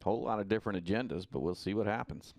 Whole lot of different agendas, but we'll see what happens.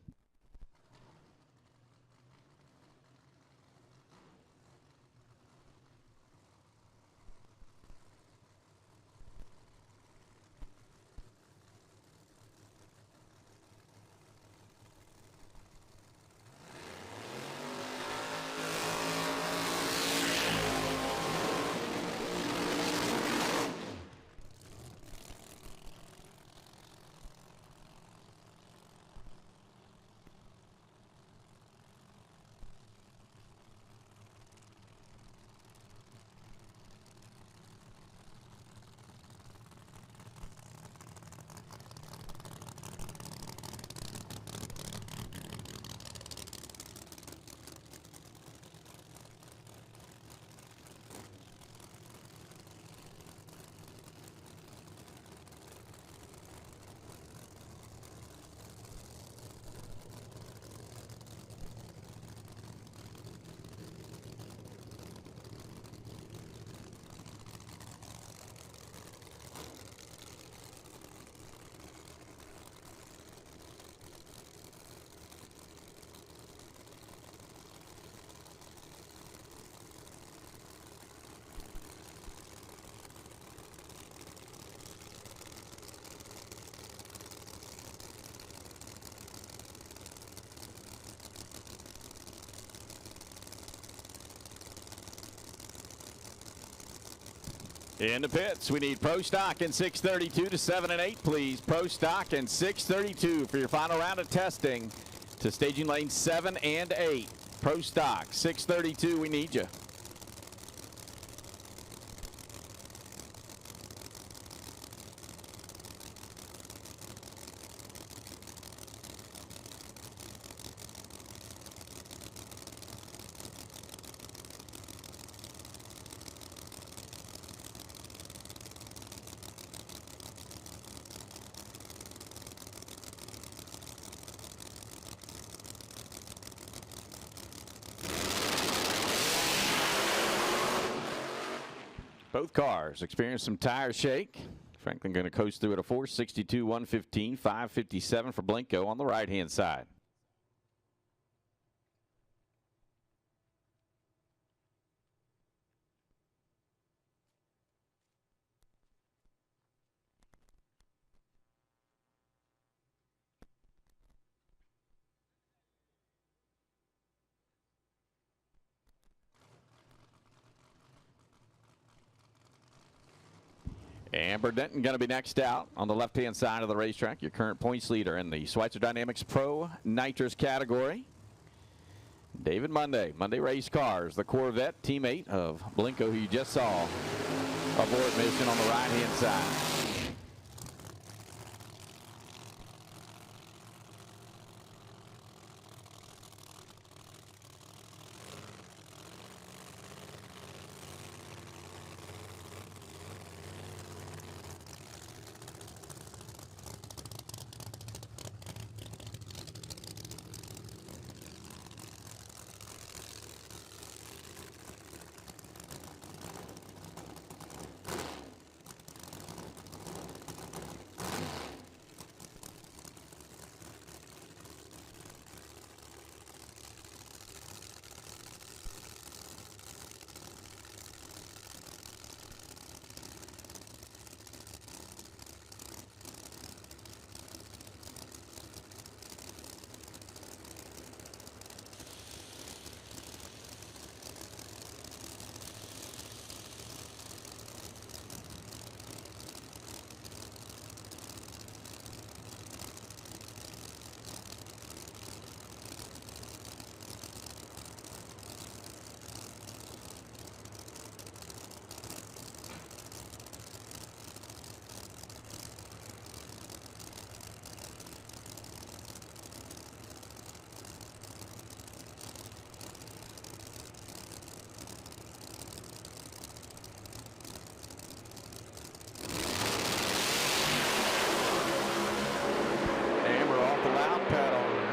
In the pits, we need Pro Stock and 632 to 7 and 8, please. Pro Stock and 632 for your final round of testing to staging lane 7 and 8. Pro Stock, 632, we need you. Both cars experience some tire shake. Franklin going to coast through at a 462, 115, 557 for Blinko on the right-hand side. Amber Denton going to be next out on the left-hand side of the racetrack. Your current points leader in the Schweitzer Dynamics Pro Nitrous category. David Monday Race Cars, the Corvette teammate of Blinko, who you just saw aboard mission on the right-hand side.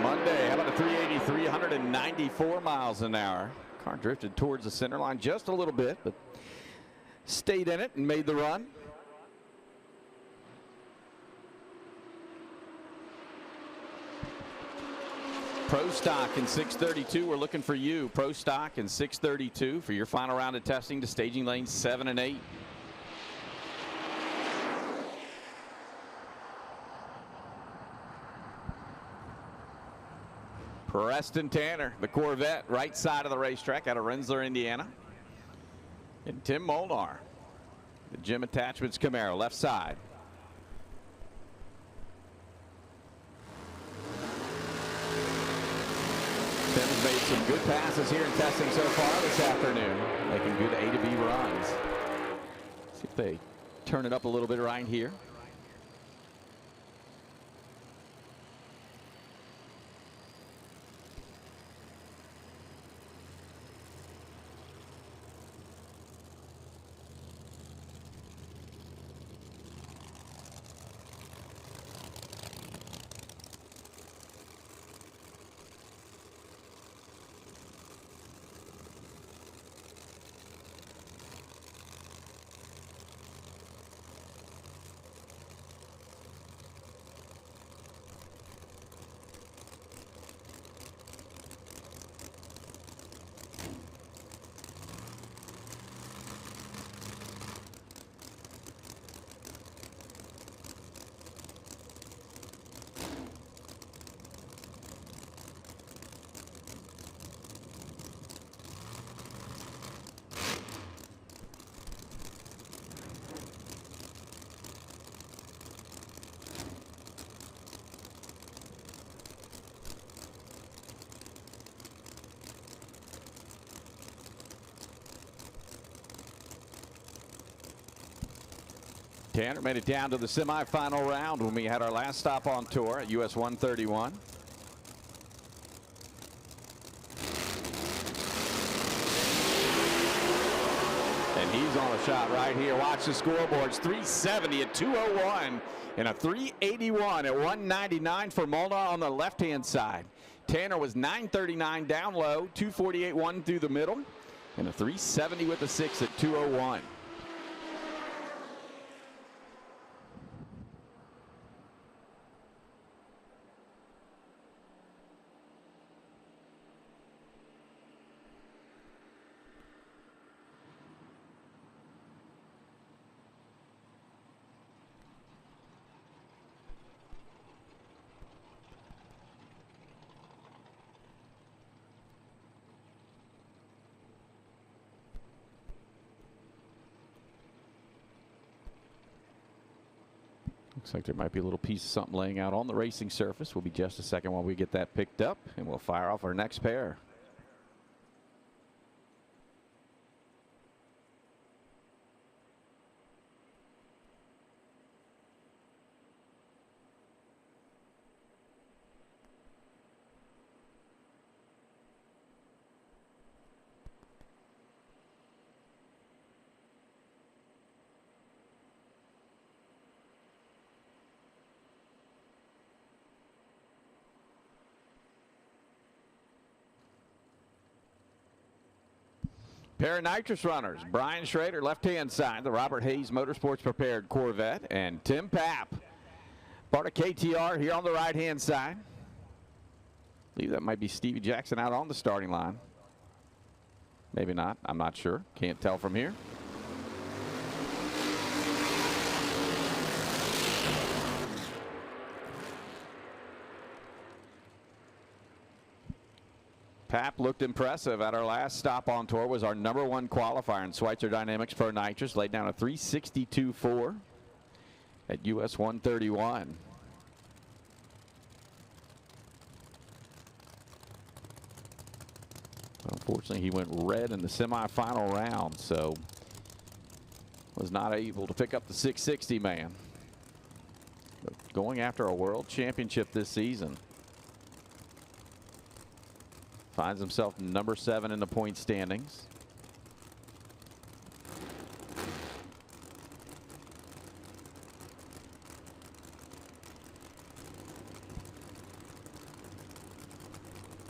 Monday, how about a 383, 194 miles an hour. Car drifted towards the center line just a little bit, but stayed in it and made the run. Pro Stock in 632, we're looking for you. Pro Stock in 632 for your final round of testing to staging lanes 7 and 8. Preston Tanner, the Corvette, right side of the racetrack out of Rensselaer, Indiana. And Tim Molar, the Jim Attachments Camaro, left side. Tim's made some good passes here in testing so far this afternoon, making good A to B runs. See if they turn it up a little bit right here. Tanner made it down to the semifinal round when we had our last stop on tour at US 131. And he's on a shot right here. Watch the scoreboards. 370 at 201 and a 381 at 199 for Molar on the left-hand side. Tanner was 939 down low, 248 1 through the middle, and a 370 with a 6 at 201. Looks like there might be a little piece of something laying out on the racing surface. Will be just a second while we get that picked up, and we'll fire off our next pair. Pair of Nitrous runners, Brian Schrader, left-hand side, the Robert Hayes Motorsports prepared Corvette, and Tim Papp, part of KTR here on the right-hand side. I believe that might be Stevie Jackson out on the starting line. Maybe not, I'm not sure, can't tell from here. Papp looked impressive at our last stop on tour. Was our #1 qualifier in Schweitzer Dynamics Pro Nitrous. Laid down a 362.4 at US 131. Unfortunately, he went red in the semifinal round, so was not able to pick up the 660 man. But going after a world championship this season. Finds himself #7 in the point standings.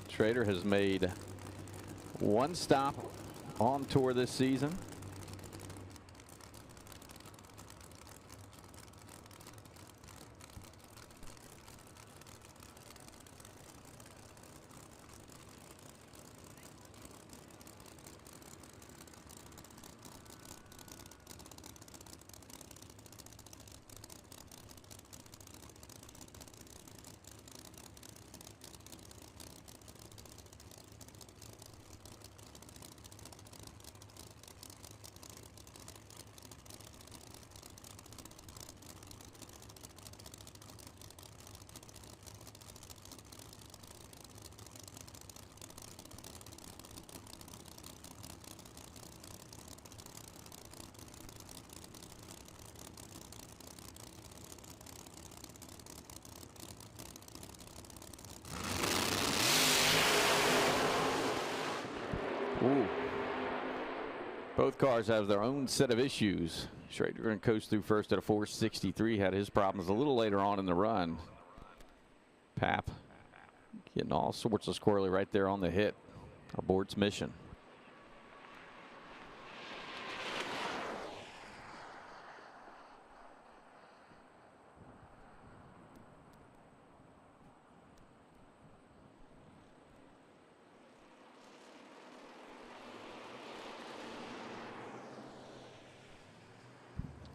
Schrader has made one stop on tour this season. Both cars have their own set of issues. Schrader going to coast through first at a 463. Had his problems a little later on in the run. Pap getting all sorts of squirrely right there on the hit. Aborts mission.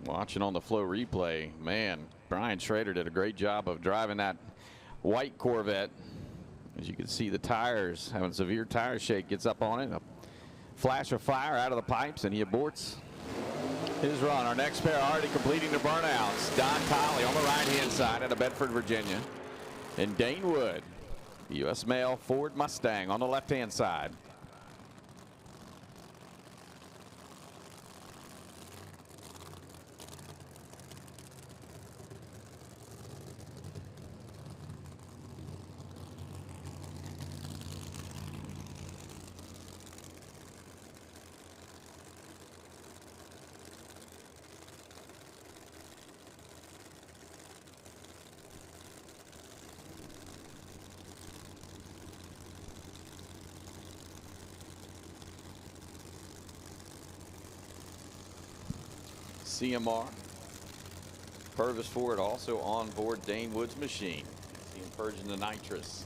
Watching on the Flow replay, man, Brian Schrader did a great job of driving that white Corvette. As you can see, the tires having severe tire shake, gets up on it. A flash of fire out of the pipes, and he aborts his run. Our next pair already completing the burnouts. Don Tolley on the right-hand side out of Bedford, Virginia. And Dane Wood, the U.S. Mail Ford Mustang on the left-hand side. CMR, Purvis Ford also on board Dane Wood's machine. See him purging the nitrous.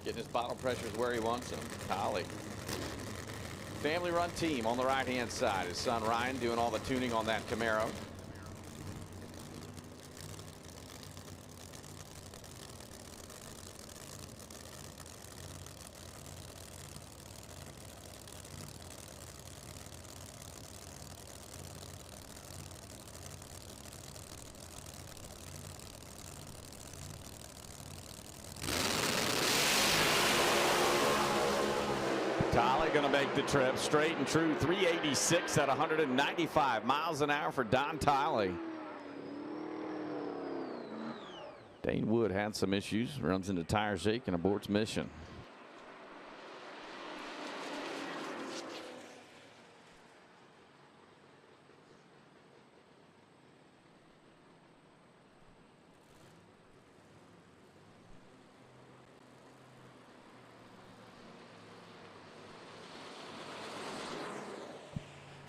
Getting his bottle pressures where he wants them. Tolley. Family run team on the right-hand side. His son Ryan doing all the tuning on that Camaro. Tolley going to make the trip straight and true. 386 at 195 miles an hour for Don Tolley. Dane Wood had some issues, runs into tire shake and aborts mission.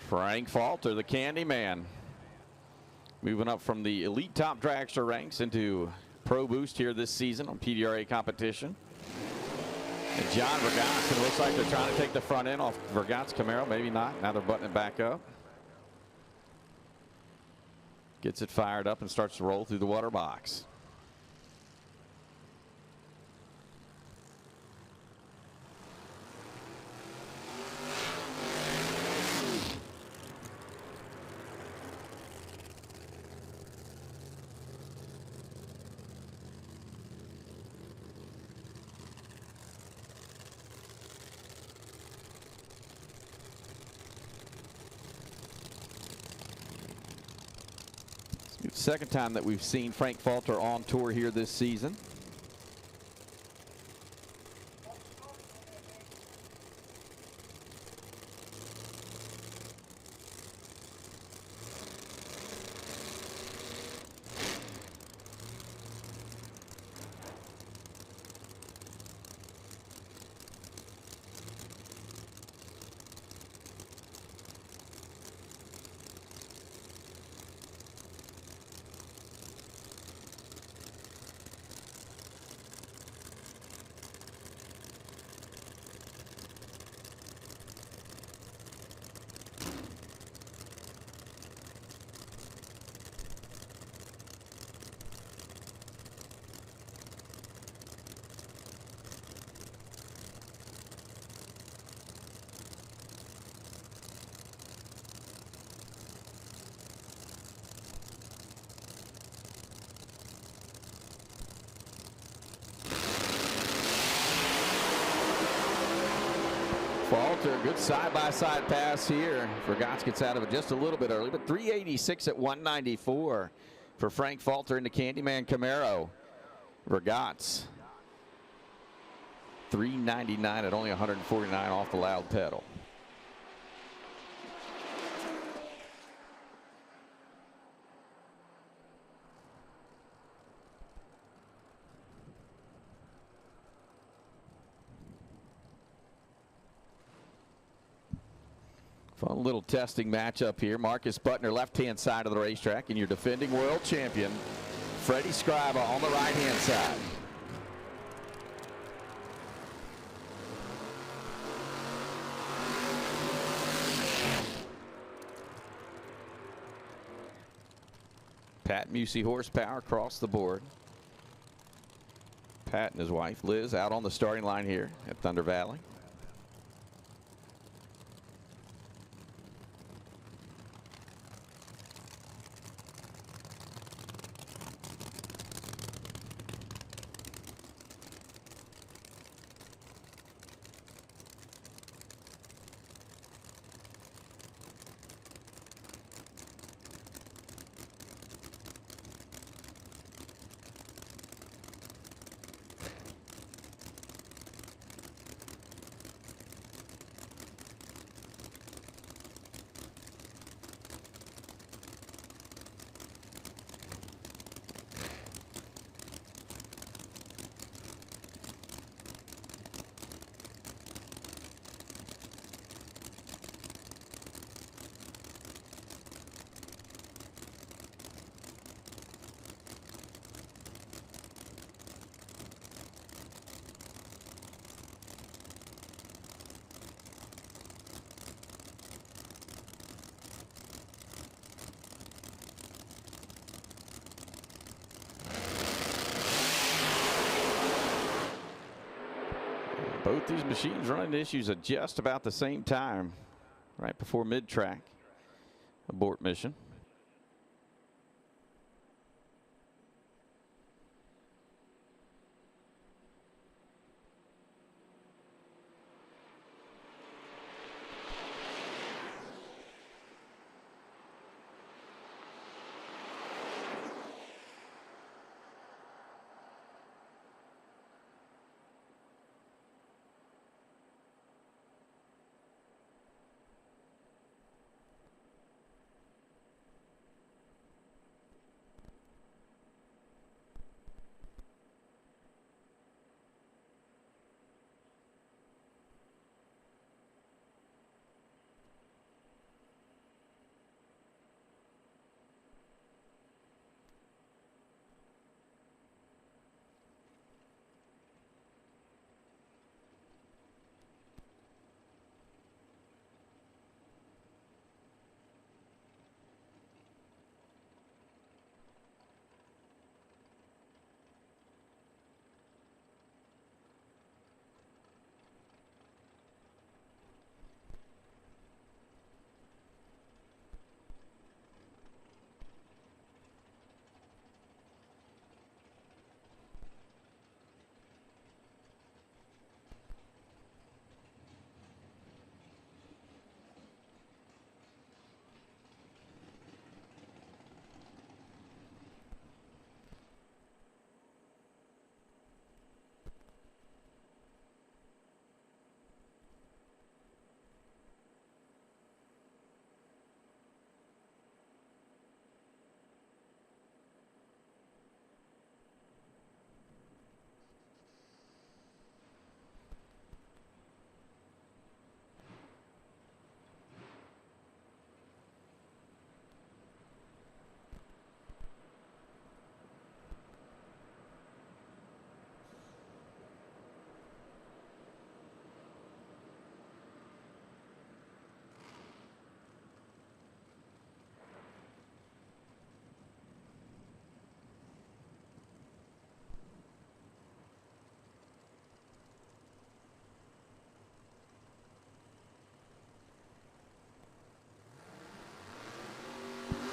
Frank Falter, the Candyman, moving up from the elite top dragster ranks into Pro Boost here this season on PDRA competition. And John Vergatz, it looks like they're trying to take the front end off Vergatz's Camaro. Maybe not. Now they're buttoning it back up. Gets it fired up and starts to roll through the water box. Second time that we've seen Frank Falter on tour here this season. Falter, good side-by-side pass here. Vergatz gets out of it just a little bit early, but 386 at 194 for Frank Falter in the Candyman Camaro. Vergatz, 399 at only 149 off the loud pedal. Fun little testing matchup here. Marcus Butner, left-hand side of the racetrack, and your defending world champion, Freddie Scriba, on the right-hand side. Pat Musey horsepower across the board. Pat and his wife, Liz, out on the starting line here at Thunder Valley. Both these machines running issues at just about the same time, right before mid-track abort mission.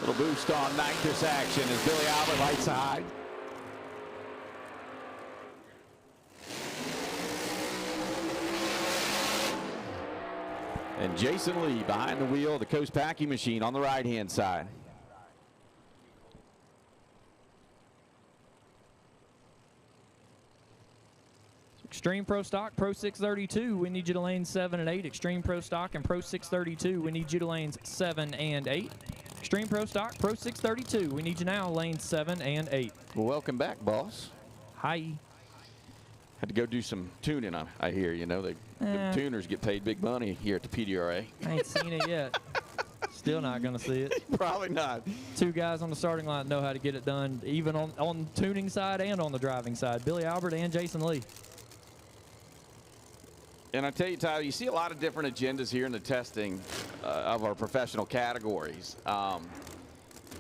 Little boost on Nitrous action as Billy Albert lights high. And Jason Lee behind the wheel of the Coast Packing Machine on the right-hand side. Extreme Pro Stock, Pro 632, we need you to lanes 7 and 8. Extreme Pro Stock and Pro 632, we need you to lanes 7 and 8. Extreme Pro Stock, Pro 632, we need you now lanes 7 and 8. Well, welcome back, boss. Hi. Had to go do some tuning, I hear. You know, the tuners get paid big money here at the PDRA. I ain't seen it yet. Still not going to see it. Probably not. 2 guys on the starting line know how to get it done, even on the tuning side and on the driving side. Billy Albert and Jason Lee. And I tell you, Tyler, you see a lot of different agendas here in the testing of our professional categories.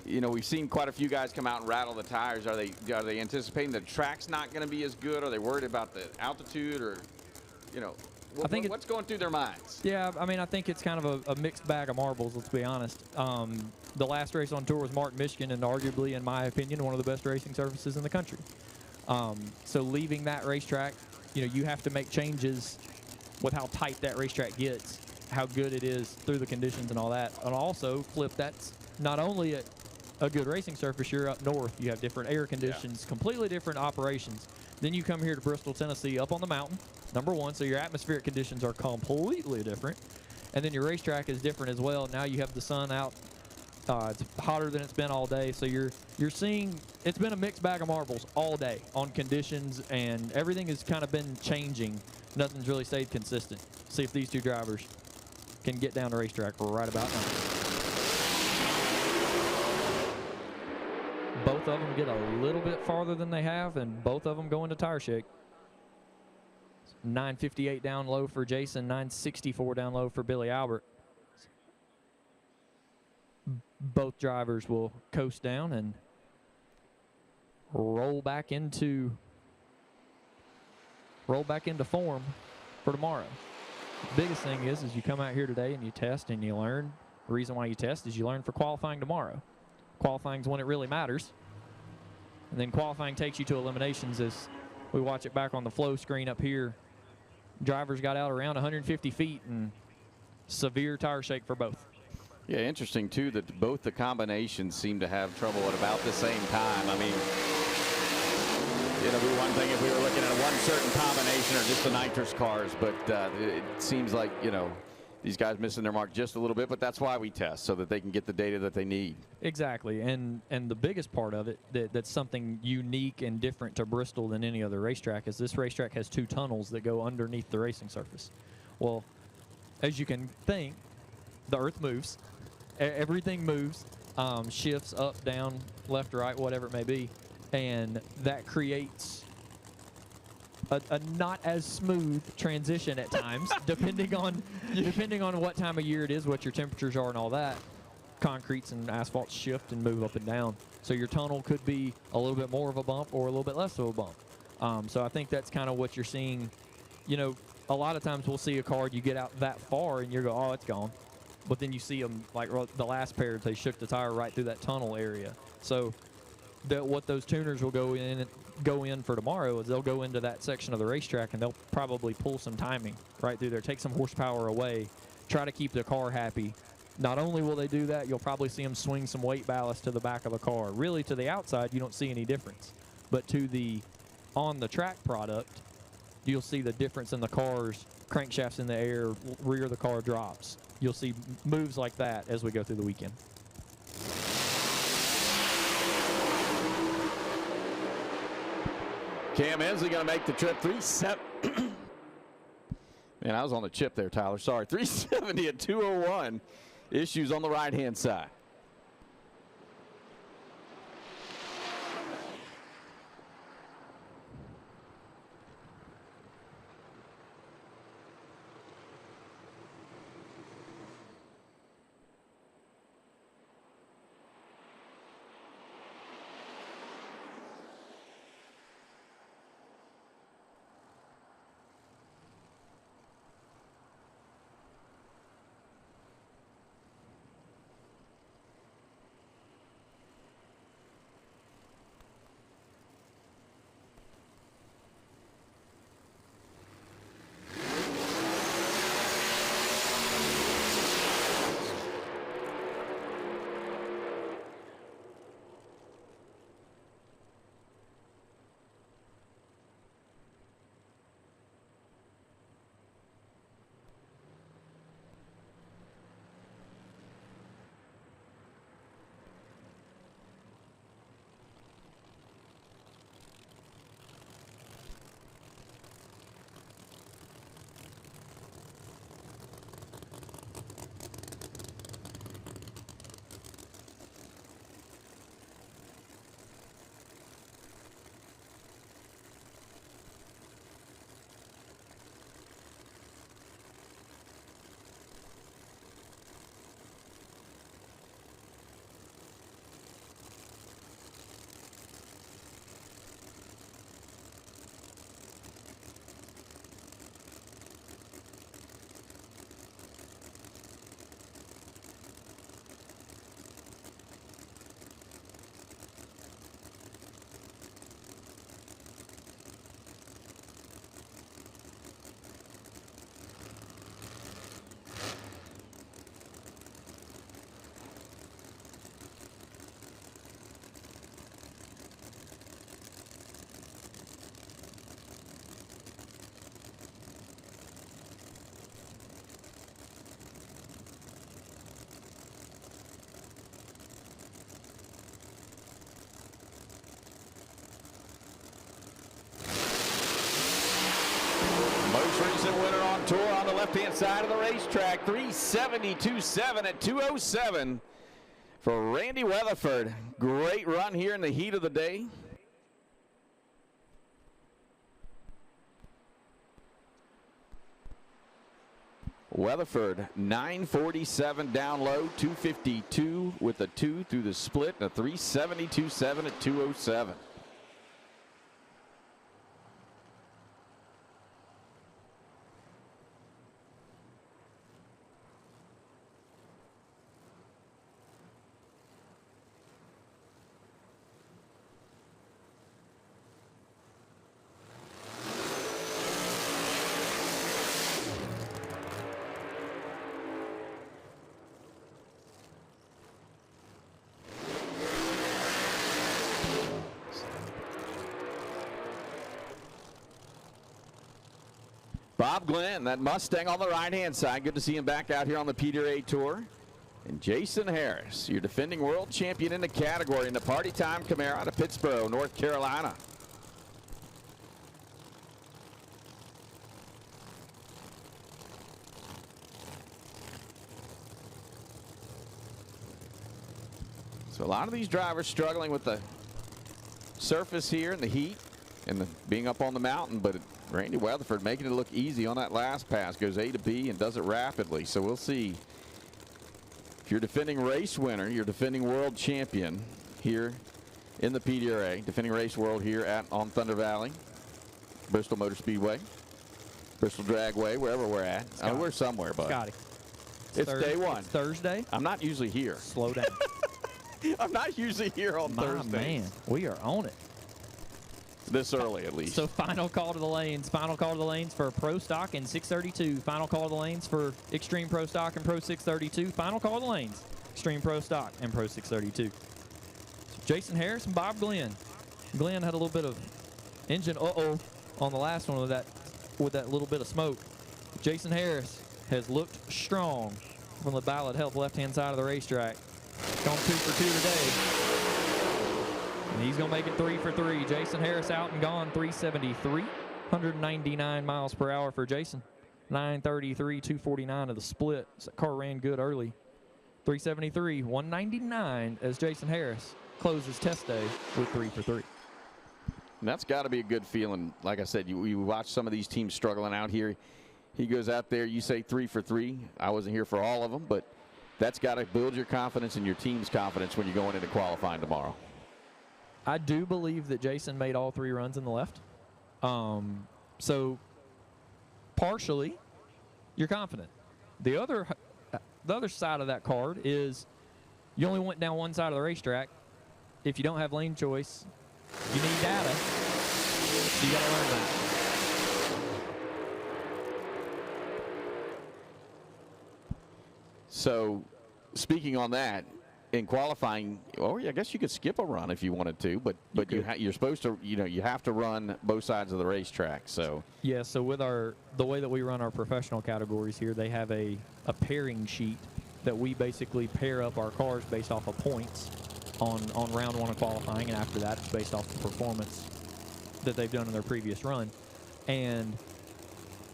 You know, we've seen quite a few guys come out and rattle the tires. Are they anticipating the track's not going to be as good? Are they worried about the altitude, or, you know, what's going through their minds? Yeah, I mean, I think it's kind of a mixed bag of marbles, let's be honest. The last race on tour was Martin, Michigan, and arguably, in my opinion, one of the best racing surfaces in the country. So leaving that racetrack, you know, you have to make changes with how tight that racetrack gets, how good it is through the conditions and all that. And also flip that's not only a good racing surface, you're up north, you have different air conditions, completely different operations. Then you come here to Bristol, Tennessee, up on the mountain, number one, so your atmospheric conditions are completely different. And then your racetrack is different as well. Now you have the sun out. It's hotter than it's been all day, so you're seeing it's been a mixed bag of marbles all day on conditions, and everything has kind of been changing. Nothing's really stayed consistent. See if these 2 drivers can get down the racetrack right about now. Both of them get a little bit farther than they have, and both of them go into tire shake. 958 down low for Jason, 964 down low for Billy Albert. Both drivers will coast down and roll back into form for tomorrow. The biggest thing is you come out here today and you test and you learn. The reason why you test is you learn for qualifying tomorrow. Qualifying's when it really matters. And then qualifying takes you to eliminations. As we watch it back on the flow screen up here, drivers got out around 150 feet and severe tire shake for both. Yeah, interesting, too, that both the combinations seem to have trouble at about the same time. I mean, you know, one thing if we were looking at one certain combination or just the nitrous cars, but it seems like, you know, these guys missing their mark just a little bit, but that's why we test, so that they can get the data that they need. Exactly, and the biggest part of it that's something unique and different to Bristol than any other racetrack is this racetrack has 2 tunnels that go underneath the racing surface. Well, as you can think, the earth moves. Everything moves, shifts up, down, left, right, whatever it may be, and that creates a not as smooth transition at times, depending on what time of year it is, what your temperatures are, and all that. Concretes and asphalts shift and move up and down, so your tunnel could be a little bit more of a bump or a little bit less of a bump. So I think that's kind of what you're seeing. You know, a lot of times we'll see a car, you get out that far and you go, oh, it's gone. But then you see them, like the last pair, they shook the tire right through that tunnel area. So what those tuners will go in for tomorrow is they'll go into that section of the racetrack and they'll probably pull some timing right through there, take some horsepower away, try to keep the car happy. Not only will they do that, you'll probably see them swing some weight ballast to the back of the car. Really, to the outside, you don't see any difference. But to the on-the-track product, you'll see the difference in the car's crankshafts in the air, rear of the car drops. You'll see moves like that as we go through the weekend. Cam Ensley going to make the trip. 370. Man, I was on the chip there, Tyler. Sorry. 370 at 201. Issues on the right-hand side. recent winner on tour on the left-hand side of the racetrack. 372.7 at 207 for Randy Weatherford. Great run here in the heat of the day. Weatherford, 947 down low, 252 with a 2 through the split, and a 372.7 at 207. Bob Glenn, that Mustang on the right-hand side. Good to see him back out here on the PDRA Tour. And Jason Harris, your defending world champion in the category in the Party Time Camaro out of Pittsboro, North Carolina. So a lot of these drivers struggling with the surface here and the heat and being up on the mountain, but Randy Weatherford making it look easy on that last pass. Goes A to B and does it rapidly. So we'll see if you're defending race winner, you're defending world champion here in the PDRA, defending race world here on Thunder Valley, Bristol Motor Speedway, Bristol Dragway, wherever we're at. I mean, we're somewhere, but Scotty. It's day one. It's Thursday. I'm not usually here. Slow down. I'm not usually here on Thursdays. Man, we are on it. This early, at least. So final call to the lanes. Final call to the lanes for Pro Stock and 632. Final call to the lanes for Extreme Pro Stock and Pro 632. Final call to the lanes. Extreme Pro Stock and Pro 632. So Jason Harris and Bob Glenn. Glenn had a little bit of engine on the last one with that little bit of smoke. Jason Harris has looked strong from the Ballard Health left-hand side of the racetrack. Gone 2 for 2 today. And he's going to make it 3 for 3. Jason Harris out and gone, 373. 199 miles per hour for Jason. 933, 249 of the split. So that car ran good early. 373, 199 as Jason Harris closes test day with 3 for 3. And that's got to be a good feeling. Like I said, you watch some of these teams struggling out here. He goes out there, you say 3 for 3. I wasn't here for all of them, but that's got to build your confidence and your team's confidence when you're going into qualifying tomorrow. I do believe that Jason made all 3 runs in the left. So partially, you're confident. The other side of that card is you only went down one side of the racetrack. If you don't have lane choice, you need data. So you got to learn that. So speaking on that, in qualifying, well, I guess you could skip a run if you wanted to, but you're supposed to, you have to run both sides of the racetrack. So yeah, so with the way that we run our professional categories here, they have a pairing sheet that we basically pair up our cars based off of points on round 1 of qualifying, and after that it's based off the performance that they've done in their previous run. And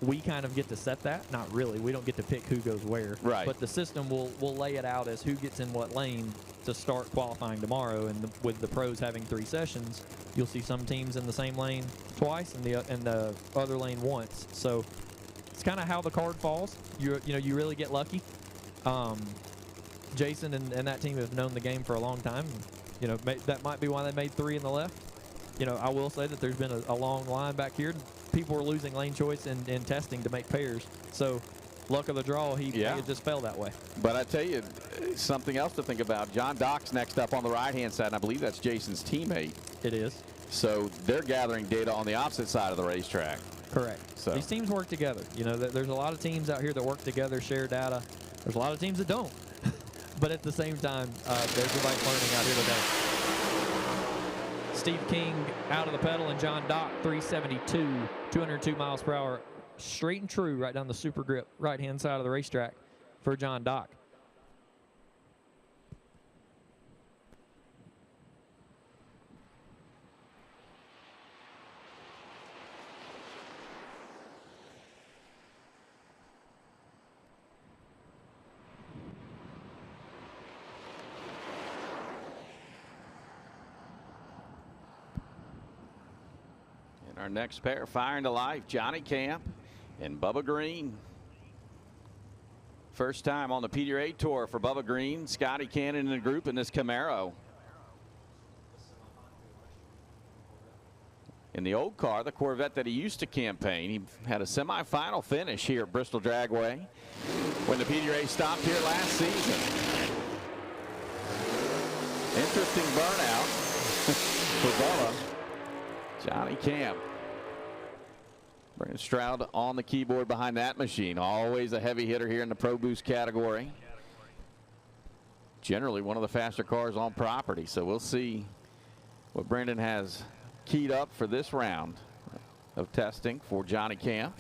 we kind of get to set that. Not really. We don't get to pick who goes where. Right. But the system will lay it out as who gets in what lane to start qualifying tomorrow. And with the pros having 3 sessions, you'll see some teams in the same lane twice and the other lane once. So it's kind of how the card falls. You really get lucky. Jason and that team have known the game for a long time. That might be why they made 3 in the left. I will say that there's been a long line back here. People were losing lane choice in testing to make pairs. So luck of the draw, he just fell that way. But I tell you, something else to think about. John Dock's next up on the right-hand side, and I believe that's Jason's teammate. It is. So they're gathering data on the opposite side of the racetrack. Correct. So these teams work together. There's a lot of teams out here that work together, share data. There's a lot of teams that don't. But at the same time, everybody's learning out here today. Steve King out of the pedal, and John Dock 372, 202 miles per hour, straight and true right down the super grip right-hand side of the racetrack for John Dock. Our next pair firing to life, Johnny Camp and Bubba Green. First time on the PDRA Tour for Bubba Green, Scotty Cannon in the group in this Camaro. In the old car, the Corvette that he used to campaign, he had a semifinal finish here at Bristol Dragway when the PDRA stopped here last season. Interesting burnout for Bubba. Johnny Camp. Brandon Stroud on the keyboard behind that machine. Always a heavy hitter here in the Pro Boost category. Generally one of the faster cars on property. So we'll see what Brandon has keyed up for this round of testing for Johnny Camp.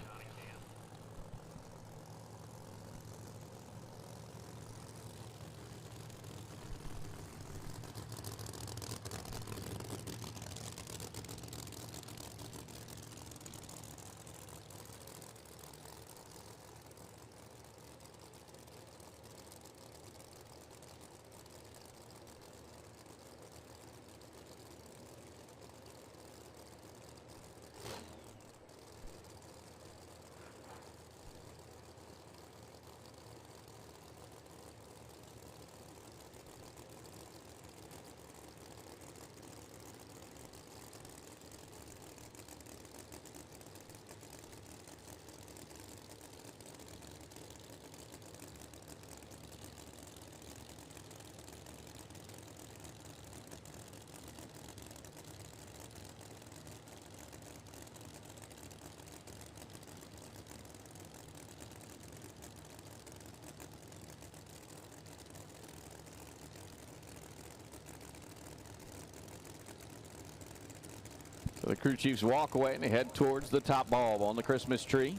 So the crew chiefs walk away and they head towards the top bulb on the Christmas tree.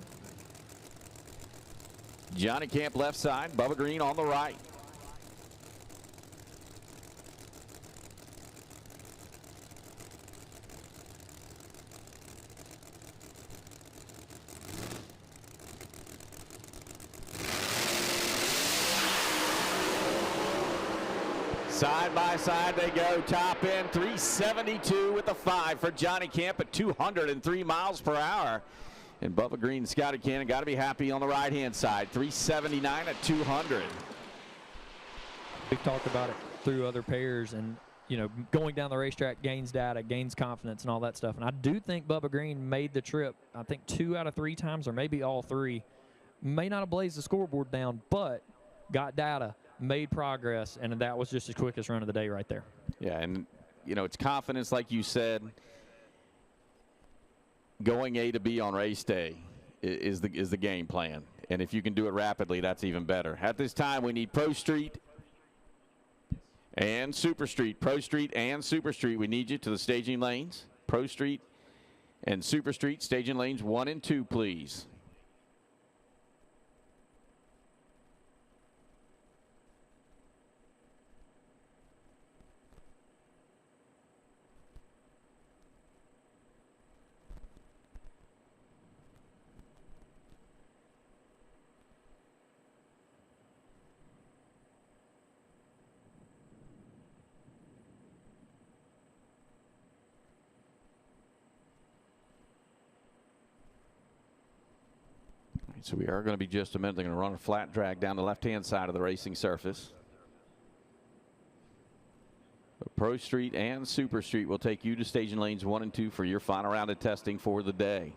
Johnny Camp left side, Bubba Green on the right. Side by side they go, top end 372 with a 5 for Johnny Camp at 203 miles per hour. And Bubba Green and Scotty Cannon got to be happy on the right-hand side, 379 at 200. We've talked about it through other pairs, and you know, going down the racetrack gains data, gains confidence, and all that stuff. And I do think Bubba Green made the trip, I think 2 out of 3 times, or maybe all 3. May not have blazed the scoreboard down, but got data, made progress, and that was just his quickest run of the day right there. Yeah, and you know, it's confidence, like you said. Going A to B on race day is the game plan, and if you can do it rapidly, that's even better. At this time, we need Pro Street and Super Street. Pro Street and Super Street, we need you to the staging lanes. Pro Street and Super Street, staging lanes 1 and 2, please. So we are going to be just a minute. They're going to run a flat drag down the left-hand side of the racing surface. But Pro Street and Super Street will take you to staging lanes 1 and 2 for your final round of testing for the day.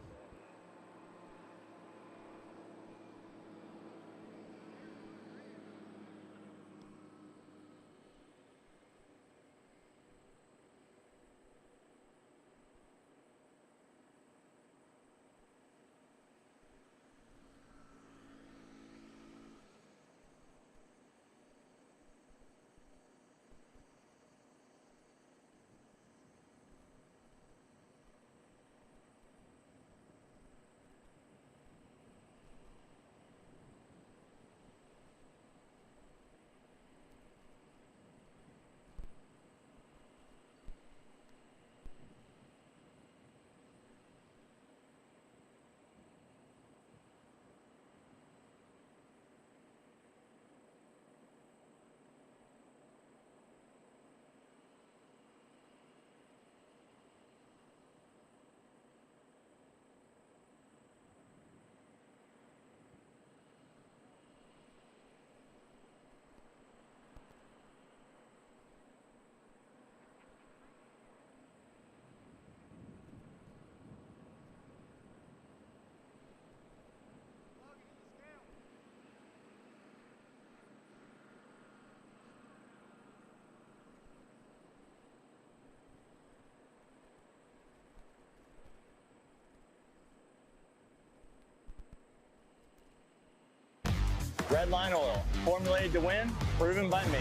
Redline Oil, formulated to win, proven by me.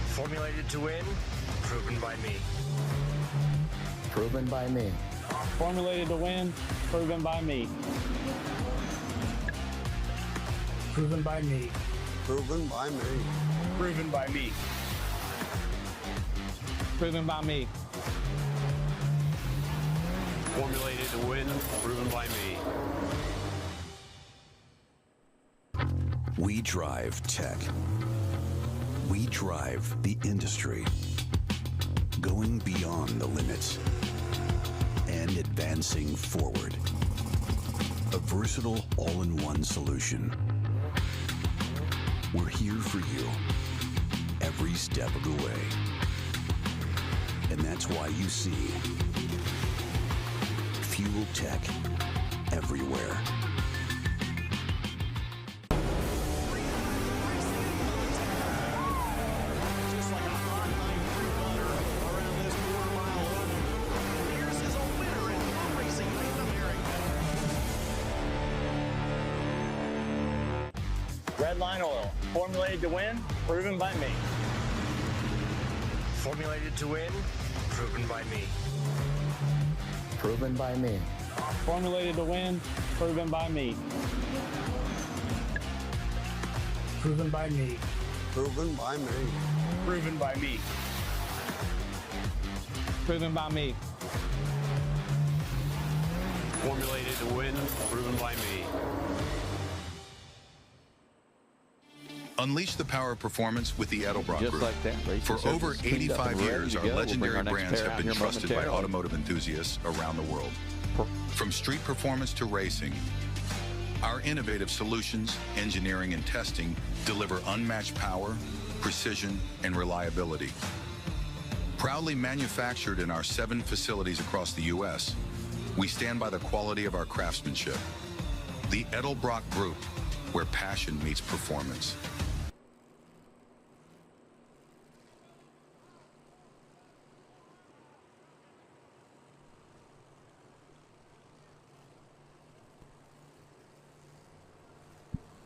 Formulated to win, proven by me. Proven by me. Formulated to win, proven by me. Proven by me. Proven by me. Proven by me. Proven by me. Formulated to win, proven by me. We drive tech. We drive the industry. Going beyond the limits and advancing forward. A versatile all-in-one solution. We're here for you every step of the way. And that's why you see Fuel Tech everywhere. Redline Oil, formulated to win, proven by me. Formulated to win, proven by me. Proven by me. Formulated to win, proven by me. Proven by me. Proven by me. Proven by me. Proven by me. Formulated to win, proven by me. Unleash the power of performance with the Edelbrock Just Group. like that. For over 85 years, our legendary brands have been trusted by momentarily. automotive enthusiasts around the world. From street performance to racing, our innovative solutions, engineering, and testing deliver unmatched power, precision, and reliability. Proudly manufactured in our 7 facilities across the U.S., we stand by the quality of our craftsmanship. The Edelbrock Group, where passion meets performance.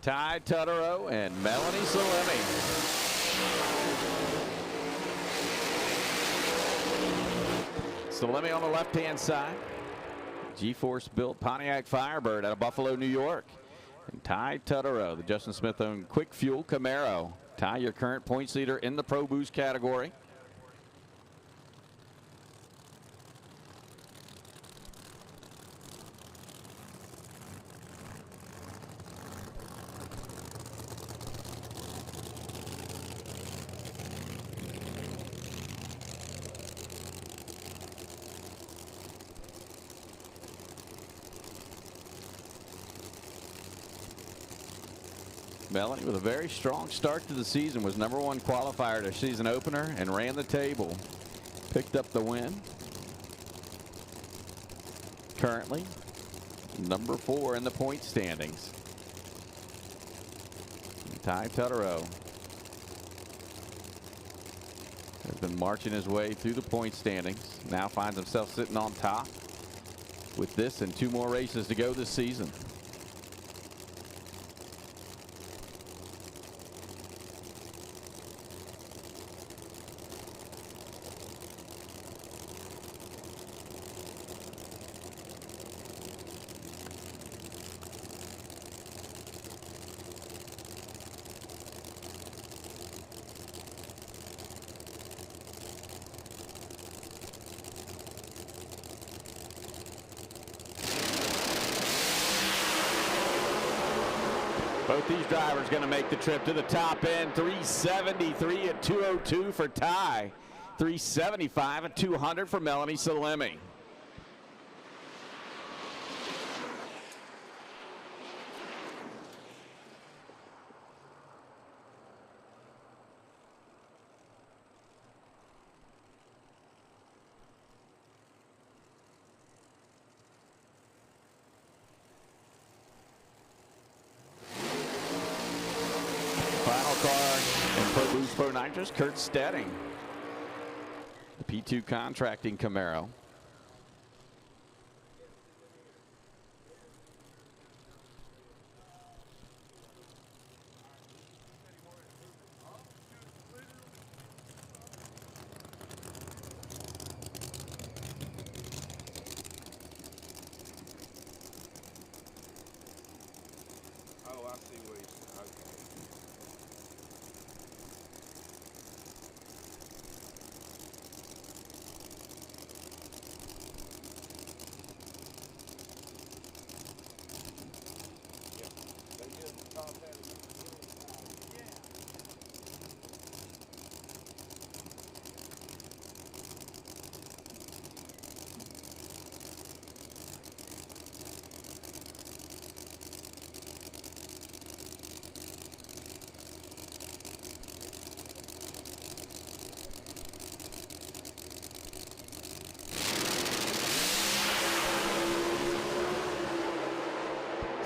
Ty Tutaro and Melanie Salemi. Salemi on the left-hand side. G-Force built Pontiac Firebird out of Buffalo, New York. And Ty Tutaro, the Justin Smith-owned Quick Fuel Camaro. Ty, your current points leader in the Pro Boost category. Melanie with a very strong start to the season, was #1 qualifier at her season opener and ran the table. Picked up the win. Currently #4 in the point standings. Ty Tutaro has been marching his way through the point standings. Now finds himself sitting on top with this and 2 more races to go this season. Both these drivers going to make the trip to the top end. 373 at 202 for Ty. 375 at 200 for Melanie Salemi. Final car in Pro Boost Pro Nitrous, Curt Steding. The P2 Contracting Camaro.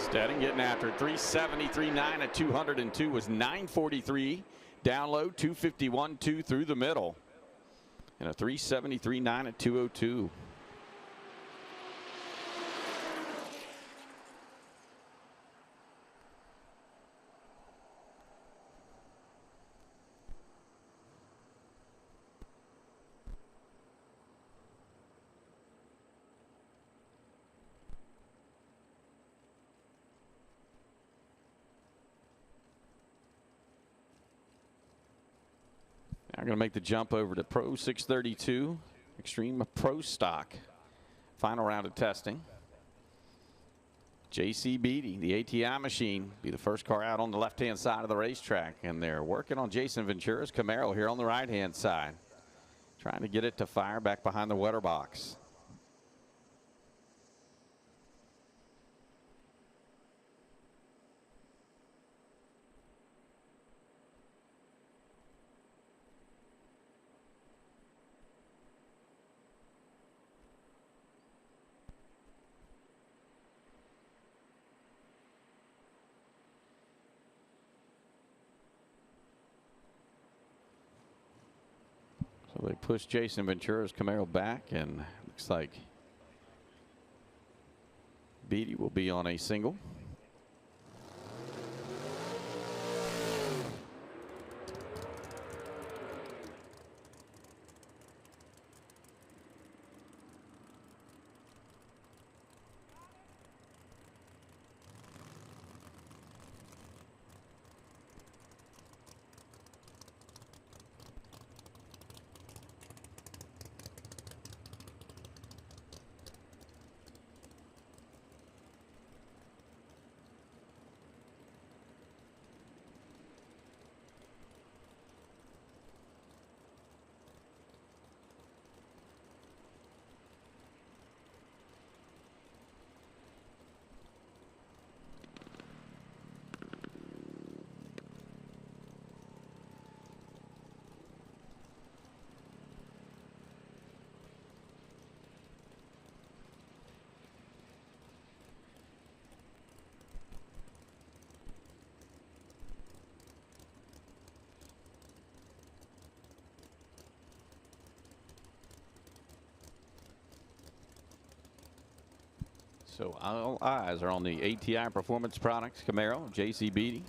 Steding getting after it. 373.9 at 202 was 943. Down low, 251.2 through the middle. And a 373.9 at 202. Now going to make the jump over to Pro 632 Extreme Pro Stock. Final round of testing. JC Beatty, the ATI machine, be the first car out on the left-hand side of the racetrack. And they're working on Jason Ventura's Camaro here on the right-hand side. Trying to get it to fire back behind the wetter box. So they push Jason Ventura's Camaro back, and looks like Beatty will be on a single. So all eyes are on the ATI Performance Products Camaro, JC Beatty.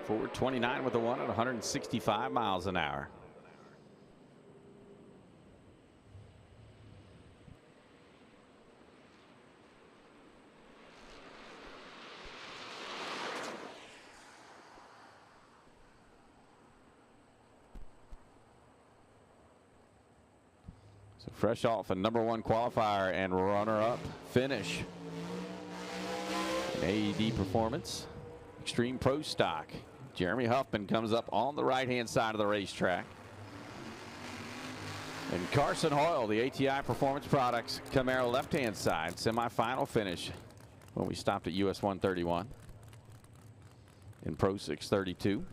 .429 with the one at 165 miles an hour. So fresh off a #1 qualifier and runner-up finish in AED Performance Extreme Pro Stock. Jeremy Huffman comes up on the right-hand side of the racetrack. And Carson Hoyle, the ATI Performance Products Camaro left-hand side, semifinal finish when we stopped at US 131 in Pro 632.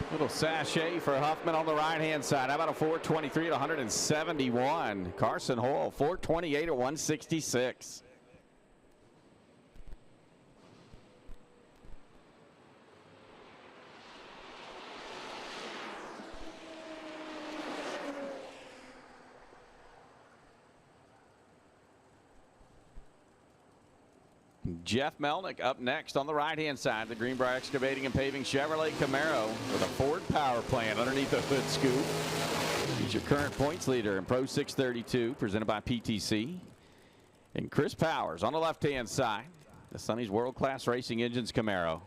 Little sachet for Huffman on the right-hand side. How about a 423 at 171? Carson Hall, 428 at 166. Jeff Melnick up next on the right-hand side. The Greenbrier Excavating and Paving Chevrolet Camaro with a Ford power plant underneath the hood scoop. He's your current points leader in Pro 632, presented by PTC. And Chris Powers on the left-hand side. The Sonny's world-class racing engines Camaro.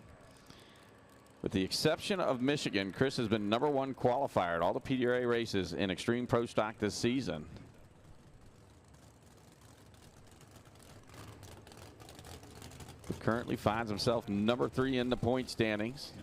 With the exception of Michigan, Chris has been #1 qualifier at all the PDRA races in Extreme Pro Stock this season. Currently finds himself #3 in the point standings.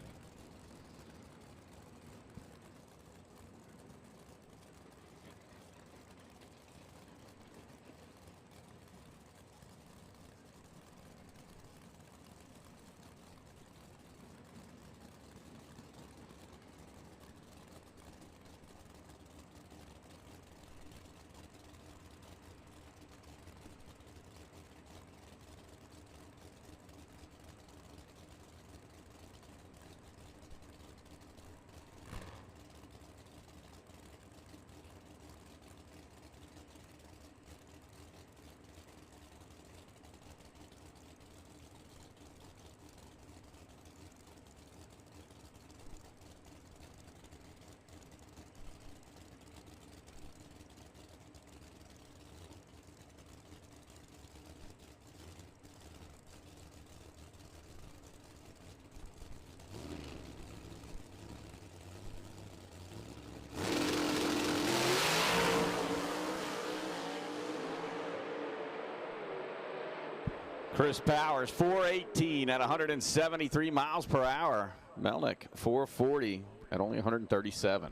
Chris Powers, 418 at 173 miles per hour. Melnick, 440 at only 137.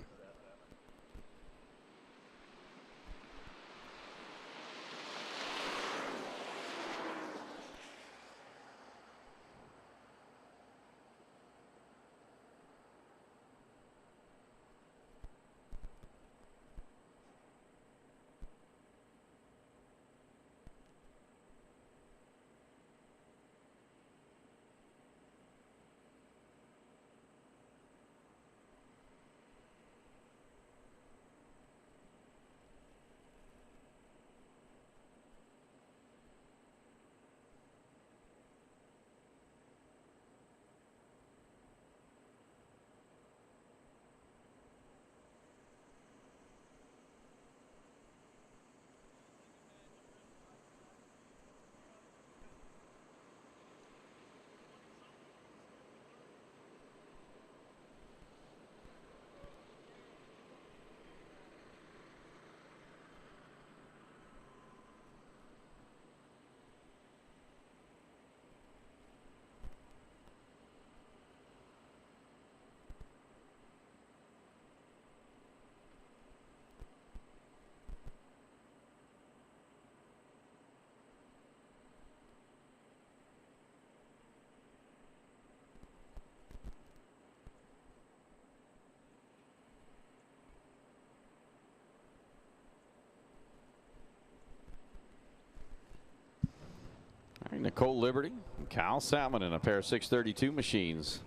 Nicole Liberty and Kyle Salmon in a pair of 632 machines.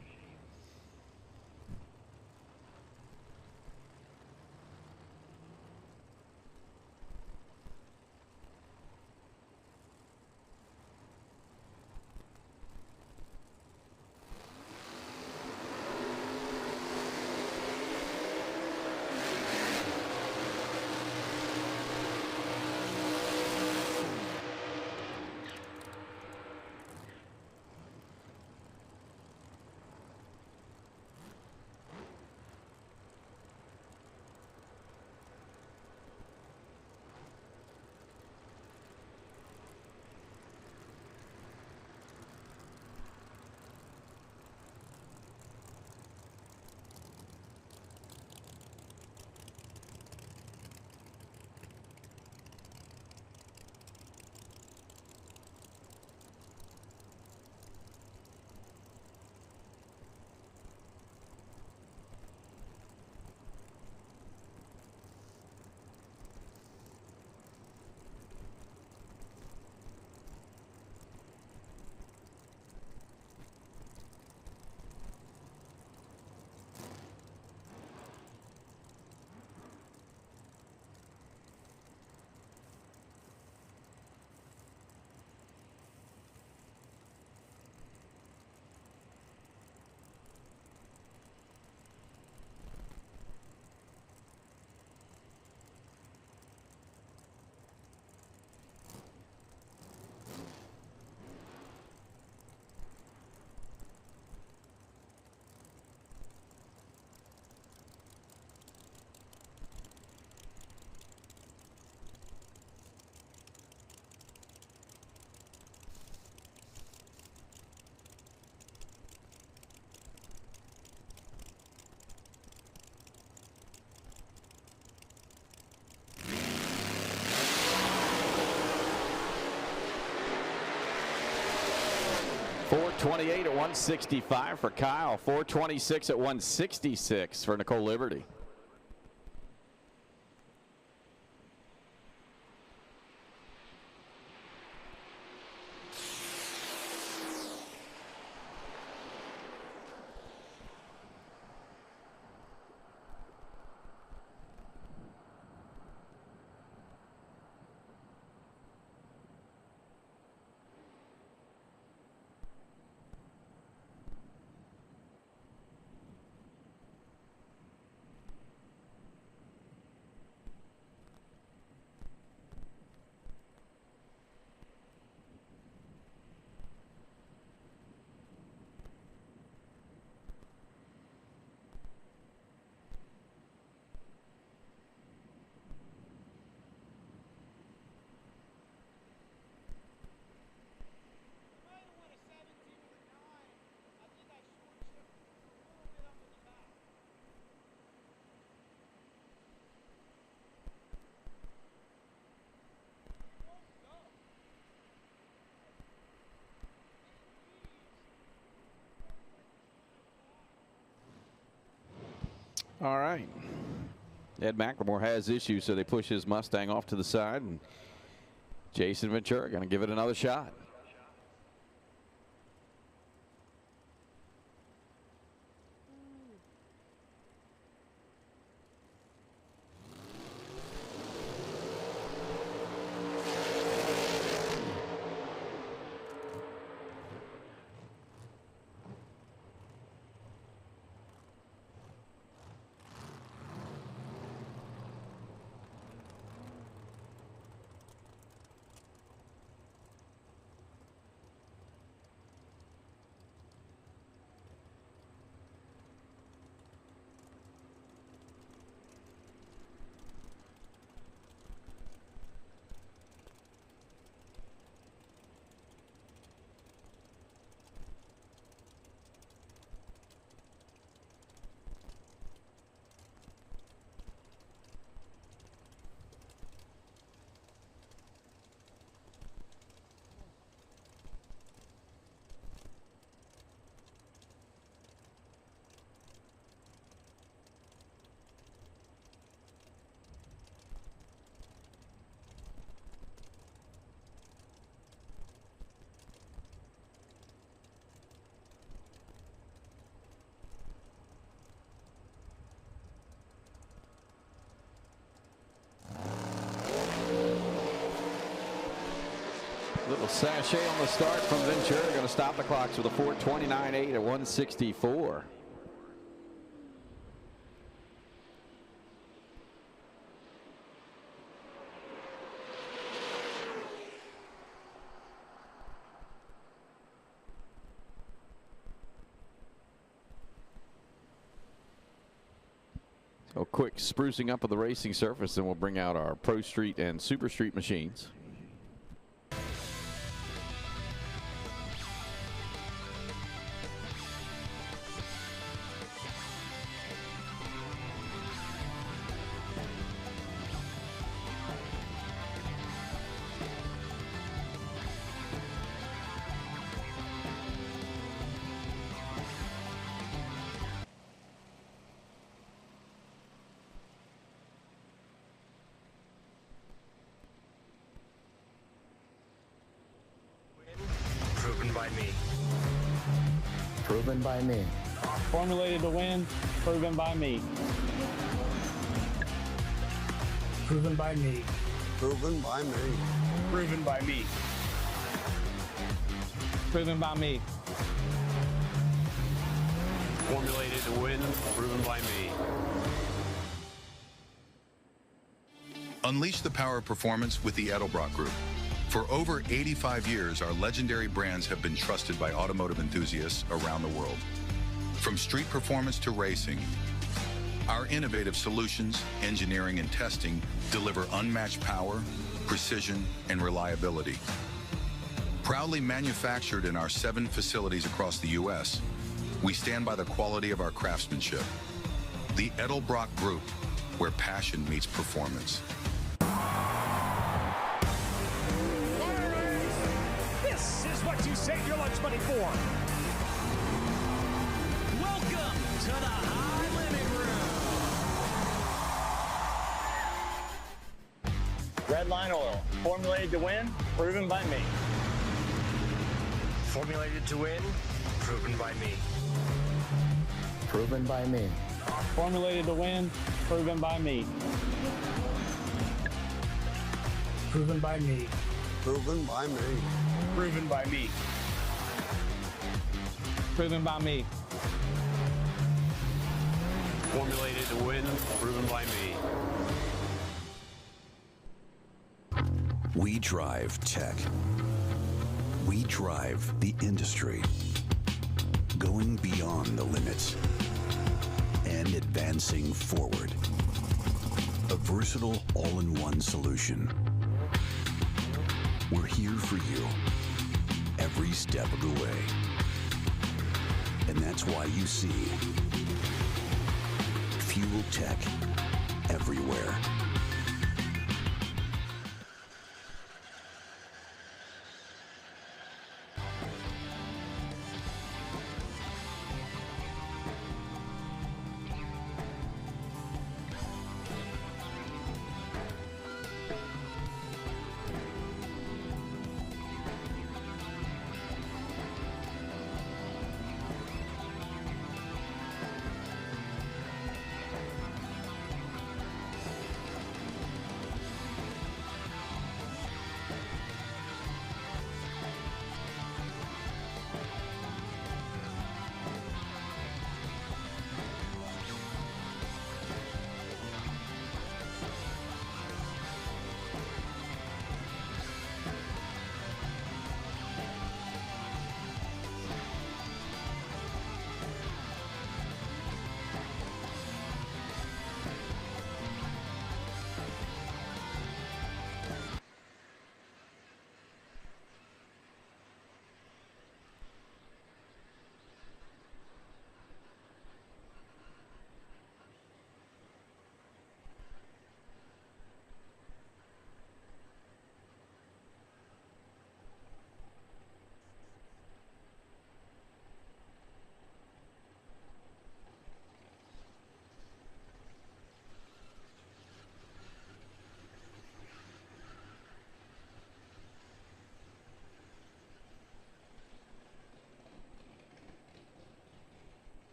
428 at 165 for Kyle. 426 at 166 for Nicole Liberty. All right. Ed McLemore has issues, so they push his Mustang off to the side, and Jason Ventura going to give it another shot. Little sachet on the start from Ventura. Going to stop the clocks with a 4:29.8 at 164. So quick sprucing up of the racing surface, and we'll bring out our Pro Street and Super Street machines. Proven by me. Proven by me. Formulated to win, proven by me. Proven by me. Proven by me. Proven by me. Proven by me. Formulated to win, proven by me. Unleash the power of performance with the Edelbrock Group. For over 85 years, our legendary brands have been trusted by automotive enthusiasts around the world. From street performance to racing, our innovative solutions, engineering, and testing deliver unmatched power, precision, and reliability. Proudly manufactured in our 7 facilities across the U.S., we stand by the quality of our craftsmanship. The Edelbrock Group, where passion meets performance. This is Here's what you save your lunch money for. Welcome to the High Limit Room. Red Line Oil, formulated to win, proven by me. Formulated to win, proven by me. Proven by me. Formulated to win, proven by me. Proven by me. Proven by me. Proven by me. Proven by me. Formulated to win, proven by me. We drive tech. We drive the industry. Going beyond the limits and advancing forward. A versatile all-in-one solution. We're here for you every step of the way. And that's why you see Fuel Tech everywhere.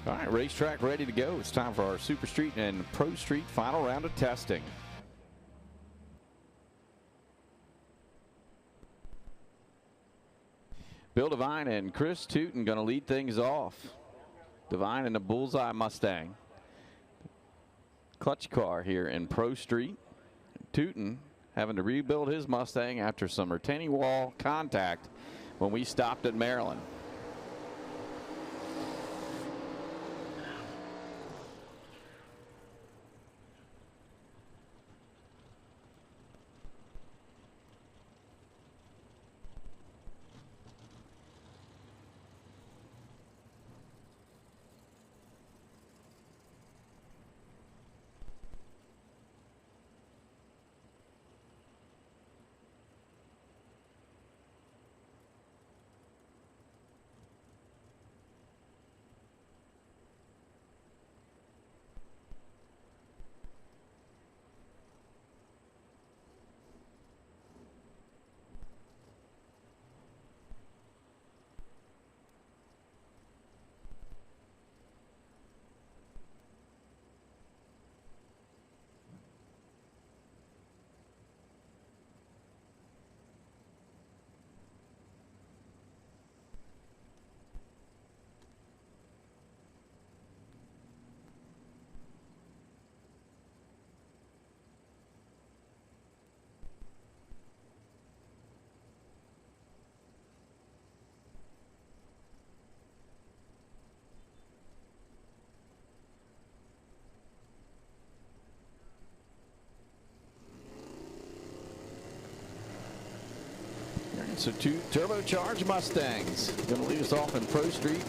All right, racetrack ready to go. It's time for our Super Street and Pro Street final round of testing. Bill Devine and Curt Steding going to lead things off. Devine in the Bullseye Mustang. Clutch car here in Pro Street. Tuton having to rebuild his Mustang after some retaining wall contact when we stopped at Maryland. So two turbocharged Mustangs going to lead us off in Pro Street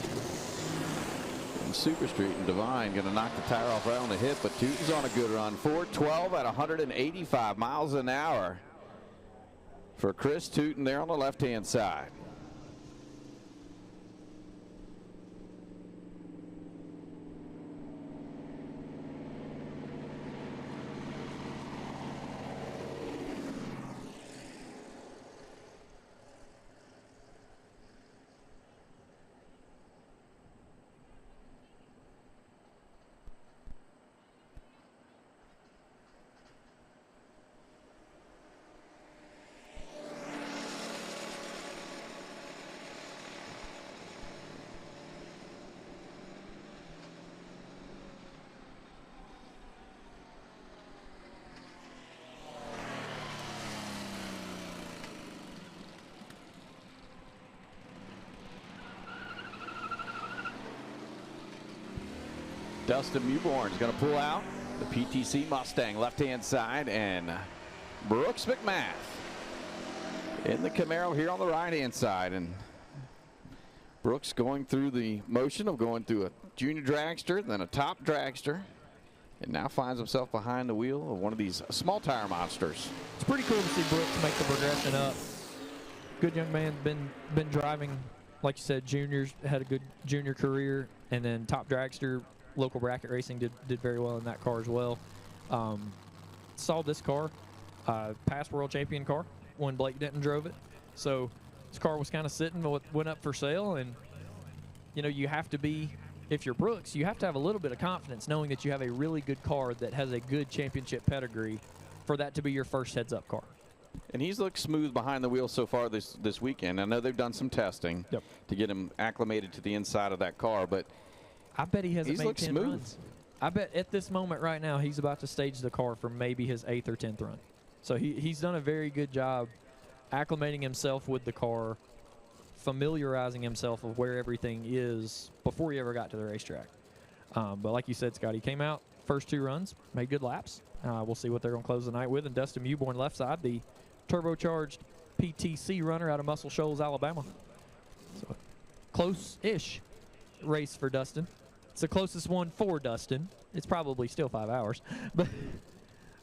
and Super Street. And Devine going to knock the tire off right on the hip, but Tuton's on a good run. 412 at 185 miles an hour for Curt Steding there on the left-hand side. Dustin Yuborn is going to pull out the PTC Mustang left-hand side, and Brooks McMath in the Camaro here on the right-hand side. And Brooks going through the motion of going through a junior dragster, then a top dragster, and now finds himself behind the wheel of one of these small tire monsters. It's pretty cool to see Brooks make the progression up. Good young man, been driving, like you said, juniors, had a good junior career, and then top dragster. Local bracket racing did very well in that car as well. Saw this car, past world champion car when Blake Denton drove it. So this car was kind of sitting, went up for sale, and you know, you have to be, if you're Brooks, you have to have a little bit of confidence knowing that you have a really good car that has a good championship pedigree for that to be your first heads-up car. And he's looked smooth behind the wheel so far this weekend. I know they've done some testing to get him acclimated to the inside of that car, but I bet he hasn't made 10 smooth. runs. I bet at this moment right now he's about to stage the car for maybe his 8th or 10th run. So he's done a very good job acclimating himself with the car, familiarizing himself with where everything is before he ever got to the racetrack. But like you said, Scott, he came out first 2 runs, made good laps. We'll see what they're going to close the night with. And Dustin Yuborn left side, the turbocharged PTC runner out of Muscle Shoals, Alabama. So close-ish race for Dustin. It's the closest one for Dustin. It's probably still 5 hours,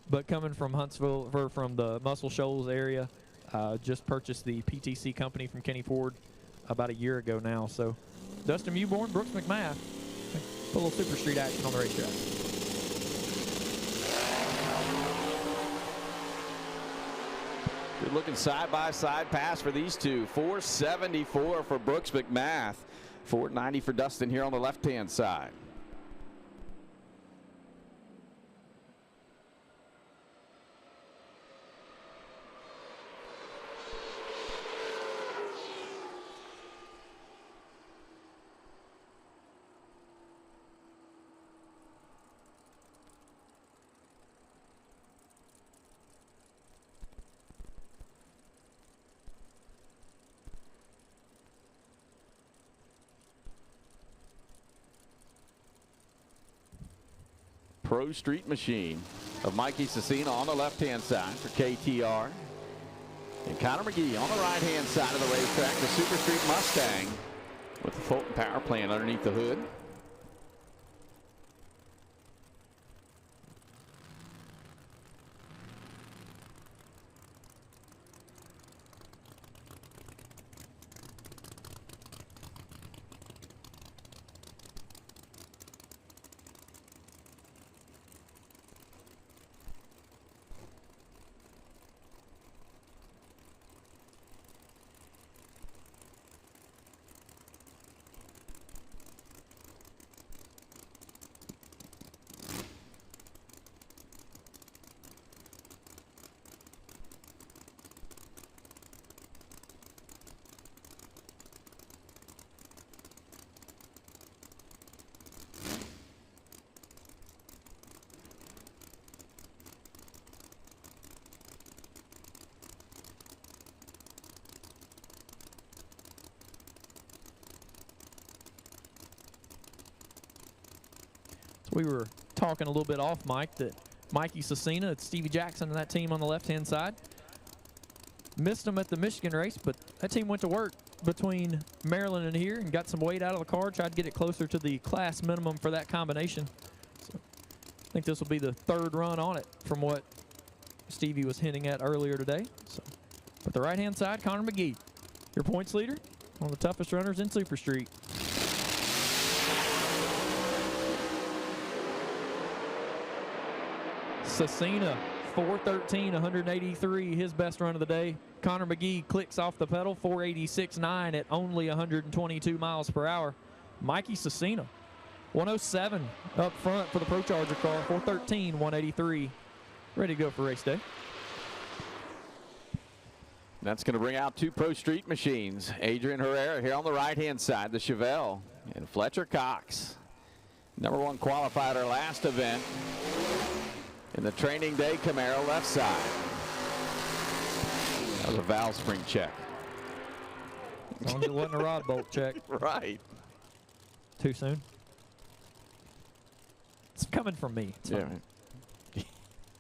but coming from Huntsville, or from the Muscle Shoals area, just purchased the PTC company from Kenny Ford about a year ago now. So Dustin Yuborn, Brooks McMath, put a little Super Street action on the racetrack. Good looking side-by-side pass for these two. 474 for Brooks McMath. 490 for Dustin here on the left-hand side. Pro Street Machine of Mikey Cecina on the left-hand side for KTR. And Connor McGee on the right-hand side of the racetrack, the Super Street Mustang with the Fulton power plant underneath the hood. We were talking a little bit off mic that Mikey Cecina, it's Stevie Jackson and that team on the left-hand side. Missed them at the Michigan race, but that team went to work between Maryland and here and got some weight out of the car, tried to get it closer to the class minimum for that combination. So I think this will be the third run on it from what Stevie was hinting at earlier today. So, but the right-hand side, Connor McGee, your points leader, one of the toughest runners in Super Street. Cecina, 413, 183, his best run of the day. Connor McGee clicks off the pedal, 486.9 at only 122 miles per hour. Mikey Cecina, 107 up front for the Pro Charger car, 413, 183. Ready to go for race day. That's going to bring out two Pro Street Machines. Adrian Herrera here on the right-hand side, the Chevelle, and Fletcher Cox. #1 qualified our last event in the training day Camaro left side. That was a valve spring check. As long as it wasn't a rod bolt check. Right. Too soon? It's coming from me. It's yeah.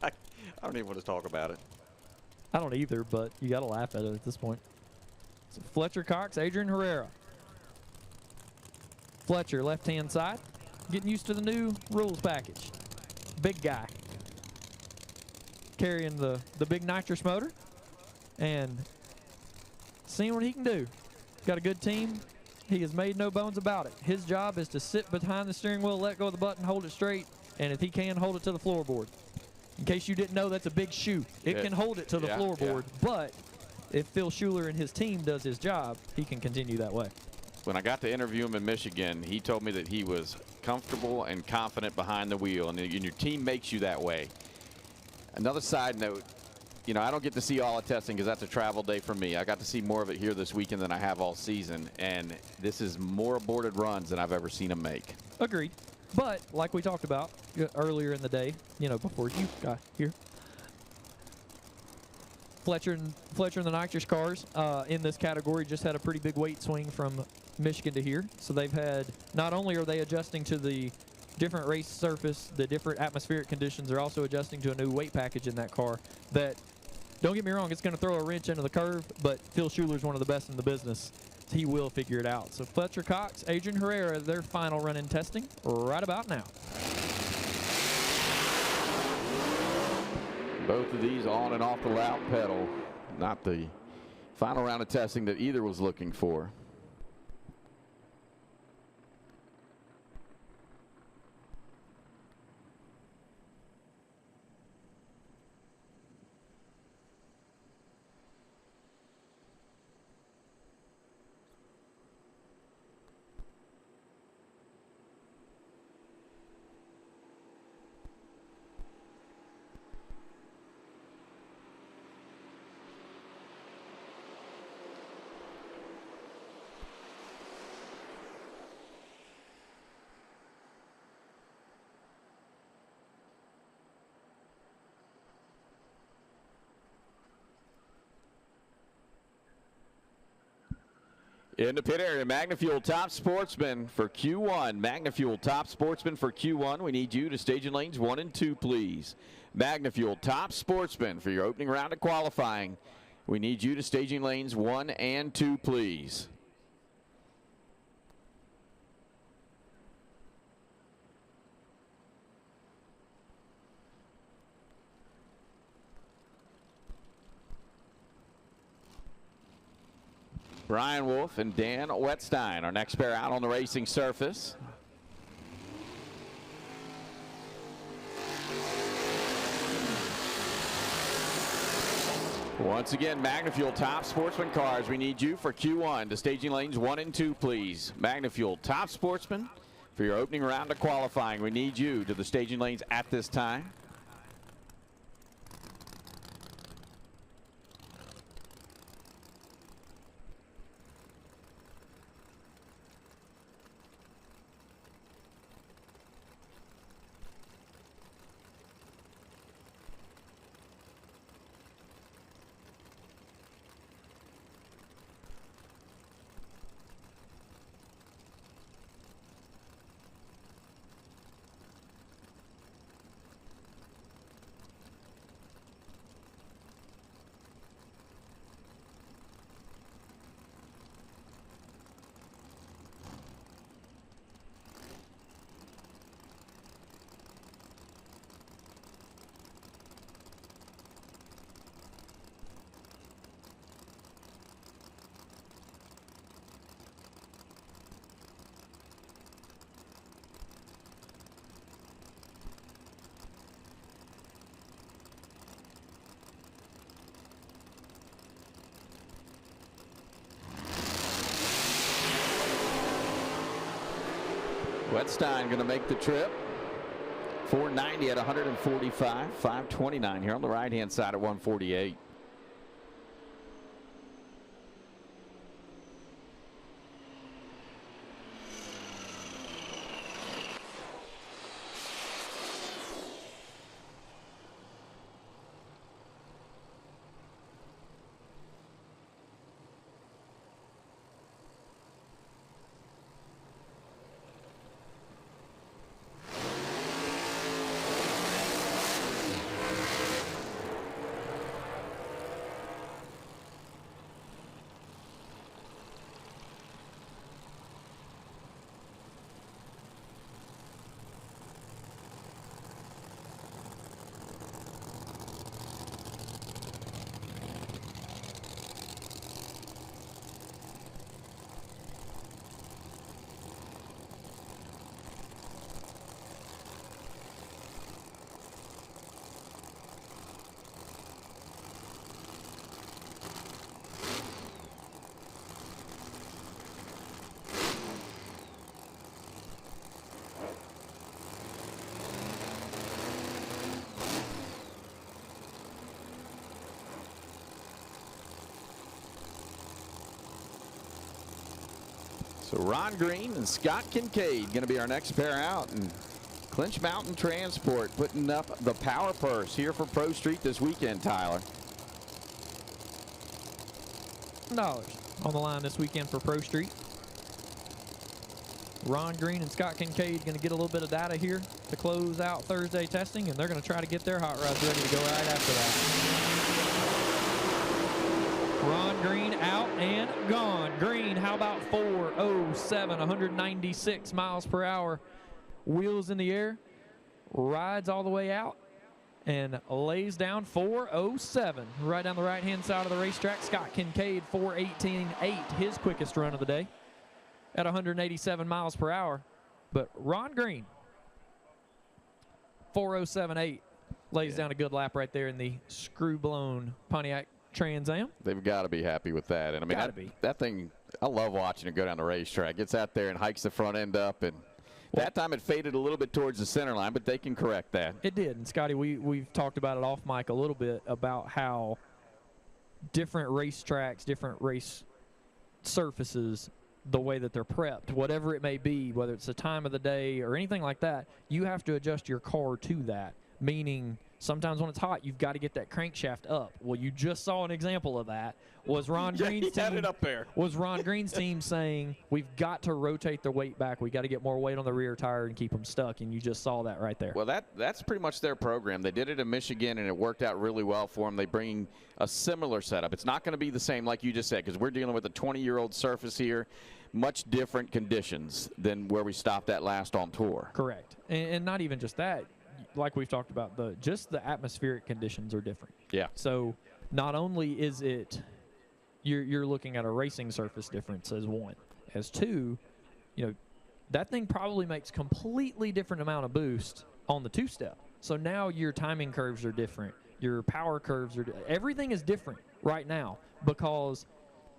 I don't even want to talk about it. I don't either, but you got to laugh at it at this point. So Fletcher Cox, Adrian Herrera. Fletcher, left-hand side, getting used to the new rules package. Big guy. Carrying the big nitrous motor and seeing what he can do. Got a good team. He has made no bones about it. His job is to sit behind the steering wheel, let go of the button, hold it straight, and if he can, hold it to the floorboard. In case you didn't know, that's a big shoe. It can hold it to the floorboard, but if Phil Schuler and his team does his job, he can continue that way. When I got to interview him in Michigan, he told me that he was comfortable and confident behind the wheel, and your team makes you that way. Another side note, you know, I don't get to see all the testing because that's a travel day for me. I got to see more of it here this weekend than I have all season, and this is more aborted runs than I've ever seen him make. Agreed. But like we talked about earlier in the day, you know, before you got here, Fletcher and the Nitrous cars in this category just had a pretty big weight swing from Michigan to here. So they've had, not only are they adjusting to the different race surface, the different atmospheric conditions, they're also adjusting to a new weight package in that car that, don't get me wrong, it's going to throw a wrench into the curve, but Phil Schuler's one of the best in the business. He will figure it out. So Fletcher Cox, Adrian Herrera, their final run in testing right about now. Both of these on and off the loud pedal. Not the final round of testing that either was looking for. In the pit area, MagnaFuel Top Sportsman for Q1. MagnaFuel Top Sportsman for Q1. We need you to staging lanes 1 and 2, please. MagnaFuel Top Sportsman for your opening round of qualifying. We need you to staging lanes 1 and 2, please. Brian Wolf and Dan Wettstein, our next pair out on the racing surface. Once again, MagnaFuel Top Sportsman cars. We need you for Q1 to staging lanes 1 and 2, please. MagnaFuel Top Sportsman for your opening round of qualifying. We need you to the staging lanes at this time. Wettstein going to make the trip. 490 at 145, 529 here on the right-hand side at 148. So Ron Green and Scott Kincaid going to be our next pair out. And Clinch Mountain Transport putting up the power purse here for Pro Street this weekend, Tyler. $1 on the line this weekend for Pro Street. Ron Green and Scott Kincaid going to get a little bit of data here to close out Thursday testing, and they're going to try to get their hot rods ready to go right after that. Ron Green out and gone. Green, how about 407, 196 miles per hour. Wheels in the air, rides all the way out, and lays down 407. Right down the right-hand side of the racetrack, Scott Kincaid, 418.8, his quickest run of the day at 187 miles per hour. But Ron Green, 407.8, lays down a good lap right there in the screw-blown Pontiac Trans Am. They've got to be happy with that. And I mean, that thing, I love watching it go down the racetrack. Gets out there and hikes the front end up, and that time it faded a little bit towards the center line, but they can correct that. It did. And Scotty, we've talked about it off mic a little bit about how different racetracks, different race surfaces, the way that they're prepped, whatever it may be, whether it's the time of the day or anything like that, you have to adjust your car to that. Meaning Sometimes when it's hot, you've got to get that crankshaft up. Well, you just saw an example of that. Was Ron Green's he had team it up there. Was Ron Green's team saying we've got to rotate the weight back? We got to get more weight on the rear tire and keep them stuck. And you just saw that right there. Well, that's pretty much their program. They did it in Michigan, and it worked out really well for them. They bring a similar setup. It's not going to be the same like you just said, because we're dealing with a 20-year-old surface here. Much different conditions than where we stopped at last on tour. Correct. And not even just that. Like we've talked about, just the atmospheric conditions are different. Yeah. So not only is it you're looking at a racing surface difference as one. As two, that thing probably makes completely different amount of boost on the two-step. So now your timing curves are different. Your power curves are everything is different right now because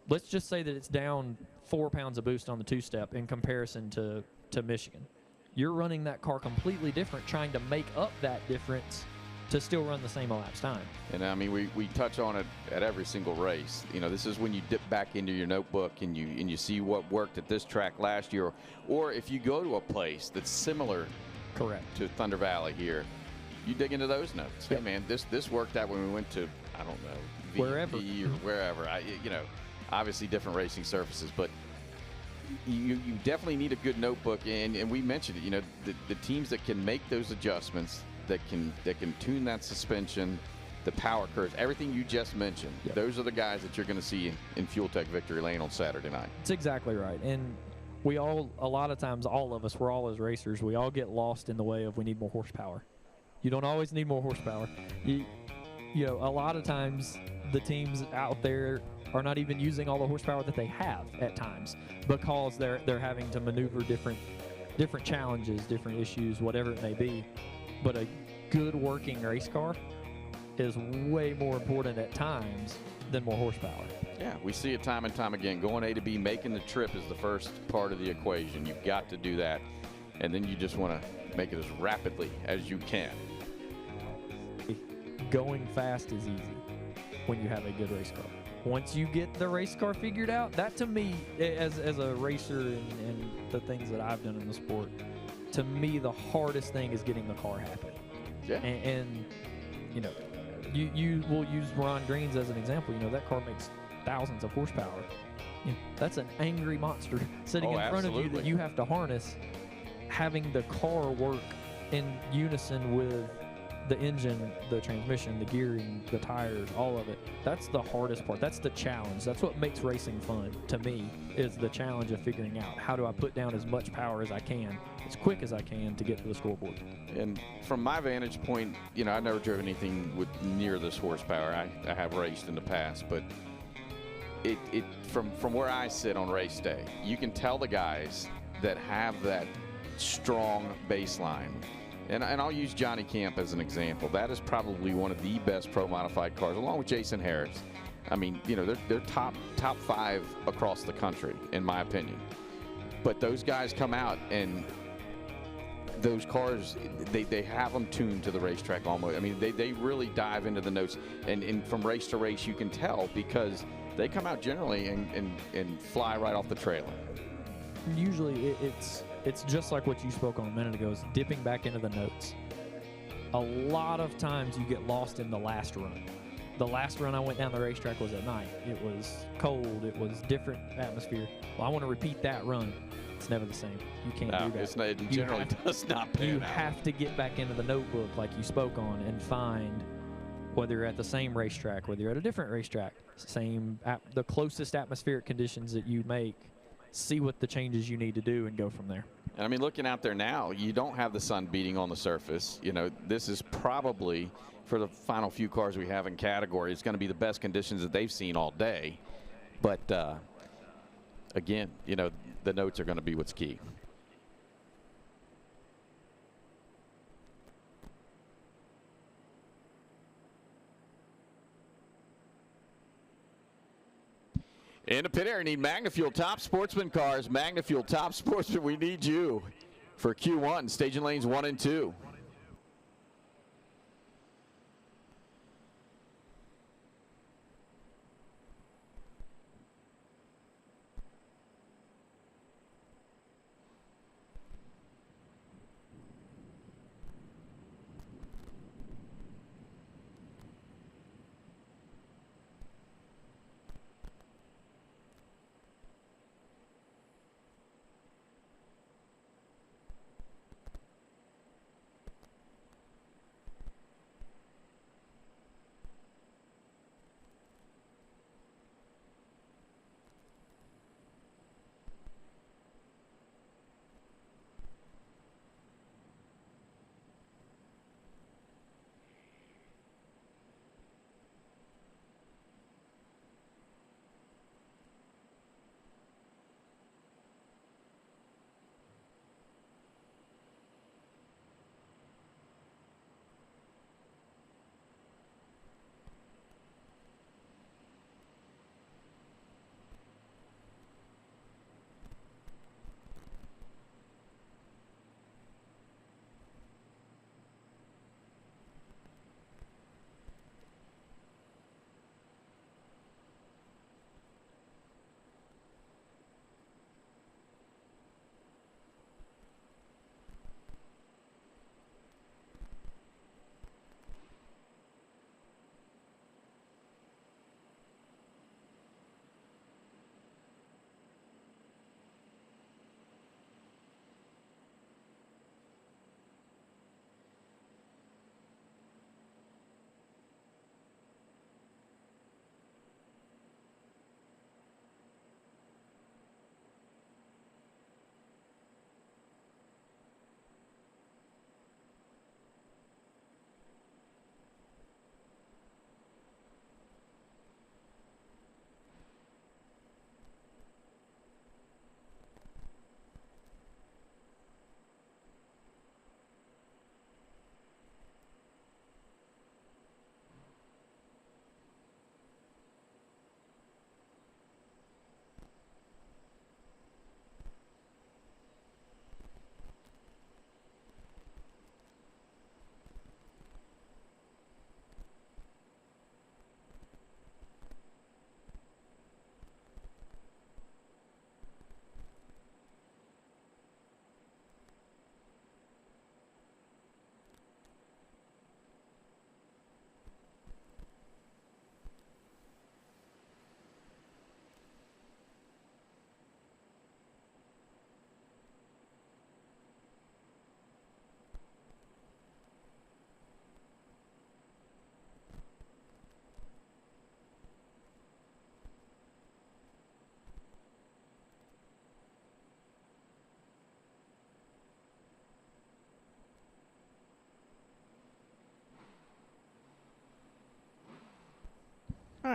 let's just say that it's down 4 pounds of boost on the two-step in comparison to Michigan. You're running that car completely different, trying to make up that difference to still run the same elapsed time. And I mean, we touch on it at every single race. This is when you dip back into your notebook and you see what worked at this track last year, or if you go to a place that's similar, correct, to Thunder Valley here, you dig into those notes. Yep. Hey man, this worked out when we went to wherever or wherever. Obviously different racing surfaces, but you definitely need a good notebook, and we mentioned it. The teams that can make those adjustments, that can tune that suspension, the power curves, everything you just mentioned. Yep. Those are the guys that you're going to see in Fuel Tech Victory Lane on Saturday night. That's exactly right. And we all, a lot of times, all of us, we're all as racers, we all get lost in the way of we need more horsepower. You don't always need more horsepower. A lot of times the teams out there are not even using all the horsepower that they have at times because they're having to maneuver different challenges, different issues, whatever it may be. But a good working race car is way more important at times than more horsepower. Yeah, we see it time and time again. Going A to B, making the trip is the first part of the equation. You've got to do that, and then you just want to make it as rapidly as you can. Going fast is easy when you have a good race car. Once you get the race car figured out, that to me, as a racer and the things that I've done in the sport, to me the hardest thing is getting the car happy. Yeah. And you will use Ron Green's as an example. That car makes thousands of horsepower. That's an angry monster sitting in front of you that you have to harness. Having the car work in unison with the engine, the transmission, the gearing, the tires, all of it. That's the hardest part. That's the challenge. That's what makes racing fun to me, is the challenge of figuring out how do I put down as much power as I can, as quick as I can to get to the scoreboard. And from my vantage point, I've never driven anything with near this horsepower. I have raced in the past, but it from where I sit on race day, you can tell the guys that have that strong baseline. And I'll use Johnny Camp as an example. That is probably one of the best pro modified cars, along with Jason Harris. I mean, they're top 5 across the country, in my opinion. But those guys come out, and those cars, they have them tuned to the racetrack almost. I mean, they really dive into the notes. And from race to race, you can tell because they come out generally and fly right off the trailer. Usually it's just like what you spoke on a minute ago, is dipping back into the notes. A lot of times you get lost in the last run. The last run I went down the racetrack was at night. It was cold. It was different atmosphere. Well, I want to repeat that run. It's never the same. You can't do that. It generally does not pan You out. have to get back into the notebook like you spoke on and find, whether you're at the same racetrack, whether you're at a different racetrack, the closest atmospheric conditions that you make, see what the changes you need to do and go from there. And I mean, looking out there now, you don't have the sun beating on the surface. This is probably, for the final few cars we have in category, it's going to be the best conditions that they've seen all day. But again, the notes are going to be what's key. In the pit area, need MagnaFuel Top Sportsman cars. MagnaFuel Top Sportsman, we need you for Q1, staging lanes 1 and 2.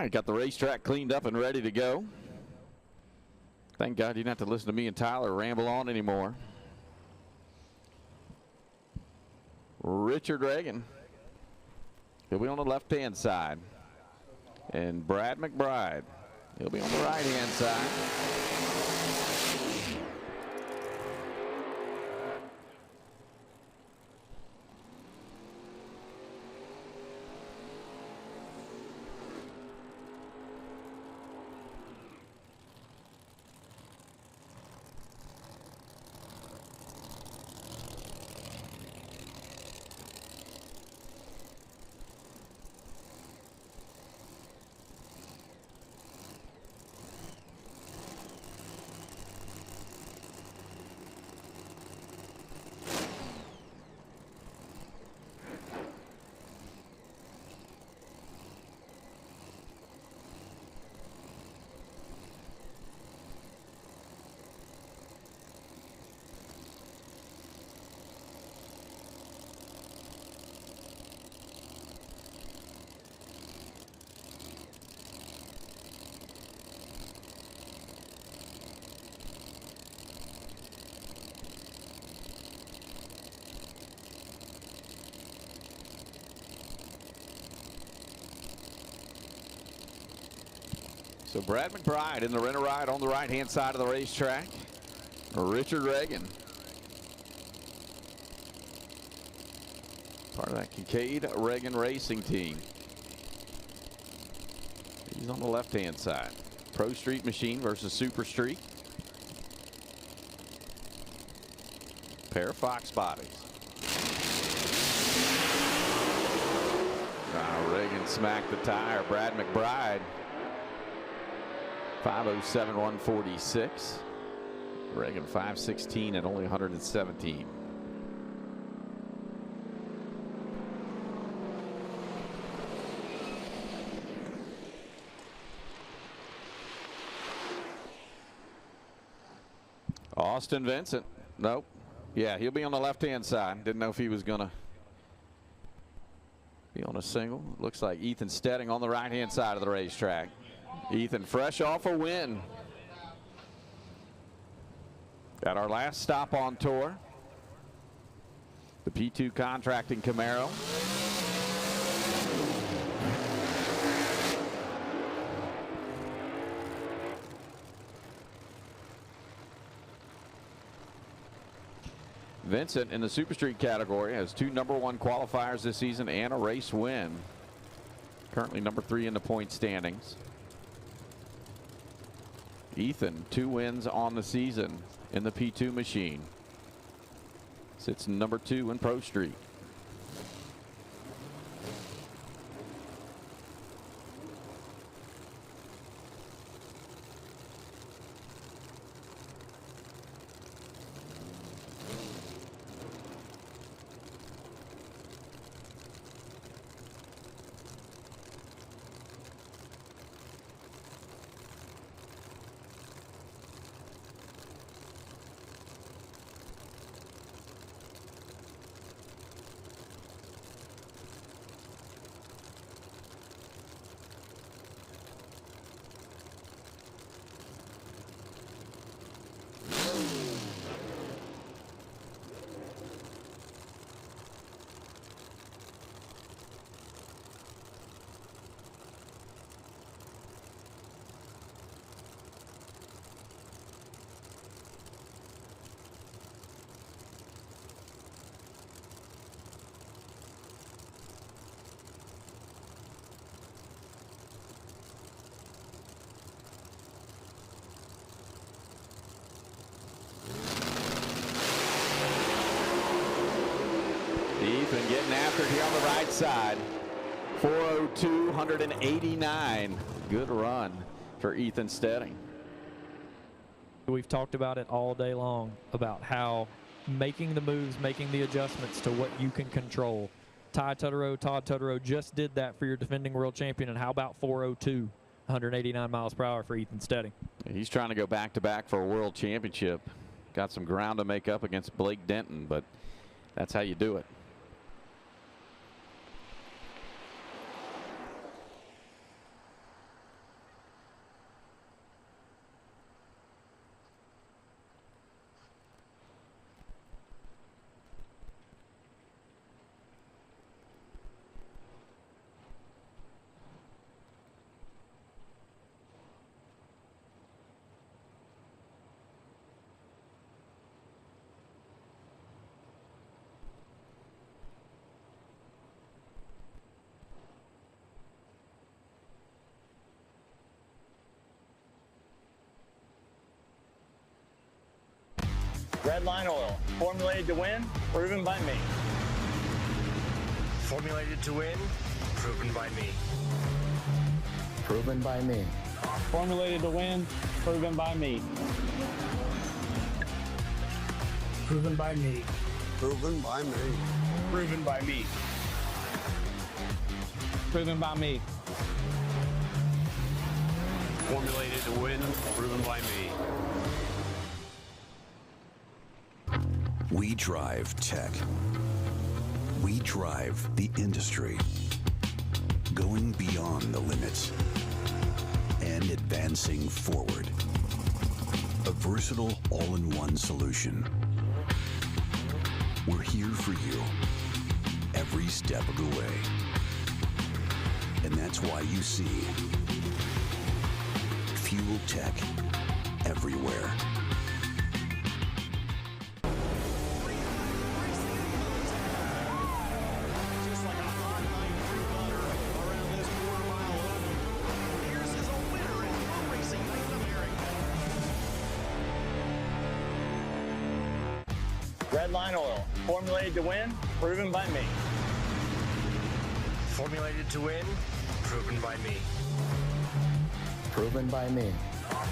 right, got the racetrack cleaned up and ready to go. Thank God you didn't have to listen to me and Tyler ramble on anymore. Richard Reagan, he'll be on the left-hand side. And Brad McBride, he'll be on the right-hand side. So Brad McBride in the rent a ride on the right-hand side of the racetrack. Richard Reagan, part of that Concincaid Reagan racing team. He's on the left-hand side. Pro Street machine versus Super Street. Pair of Fox bodies. Reagan smacked the tire. Brad McBride. 5:07.146. Reagan 5:16 at only 117. Austin Vincent. Nope. Yeah, he'll be on the left-hand side. Didn't know if he was going to be on a single. Looks like Ethan Steding on the right-hand side of the racetrack. Ethan fresh off a win at our last stop on tour, the P2 Contracting Camaro. Vincent in the Super Street category has 2 #1 qualifiers this season and a race win. Currently #3 in the point standings. Ethan, 2 wins on the season in the P2 machine. Sits #2 in Pro Street. Ethan getting after it here on the right side. 4:02, 189. Good run for Ethan Steding. We've talked about it all day long, about how making the moves, making the adjustments to what you can control. Todd Tutaro just did that for your defending world champion. And how about 4:02, 189 miles per hour for Ethan Steding? He's trying to go back-to-back for a world championship. Got some ground to make up against Blake Denton, but that's how you do it. Redline Oil, formulated to win, proven by me. Formulated to win, proven by me. Proven by me. Formulated to win, proven by me. Proven by me. Proven by me. Proven by me. Proven by me. Formulated to win, proven by me. We drive tech. We drive the industry. Going beyond the limits and advancing forward. A versatile all-in-one solution. We're here for you every step of the way. And that's why you see fuel tech everywhere. Just like a hot knife through butter around this quarter-mile oval. Here's his old winner in FloRacing North America. Redline Oil, formulated to win, proven by me. Formulated to win, proven by me. Proven by me.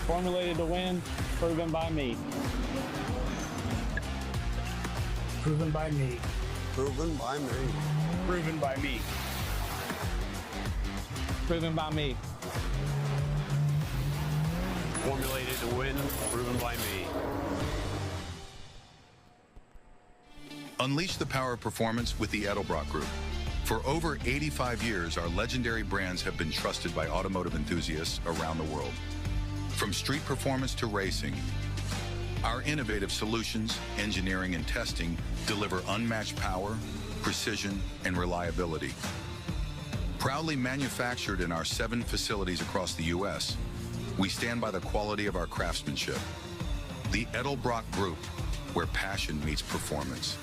Formulated to win, proven by me. Proven by me. Proven by me. Proven by me. Proven by me. Formulated to win, proven by me. Unleash the power of performance with the Edelbrock Group. For over 85 years, our legendary brands have been trusted by automotive enthusiasts around the world. From street performance to racing, our innovative solutions, engineering, and testing deliver unmatched power, precision, and reliability. Proudly manufactured in our 7 facilities across the U.S., we stand by the quality of our craftsmanship. The Edelbrock Group, where passion meets performance.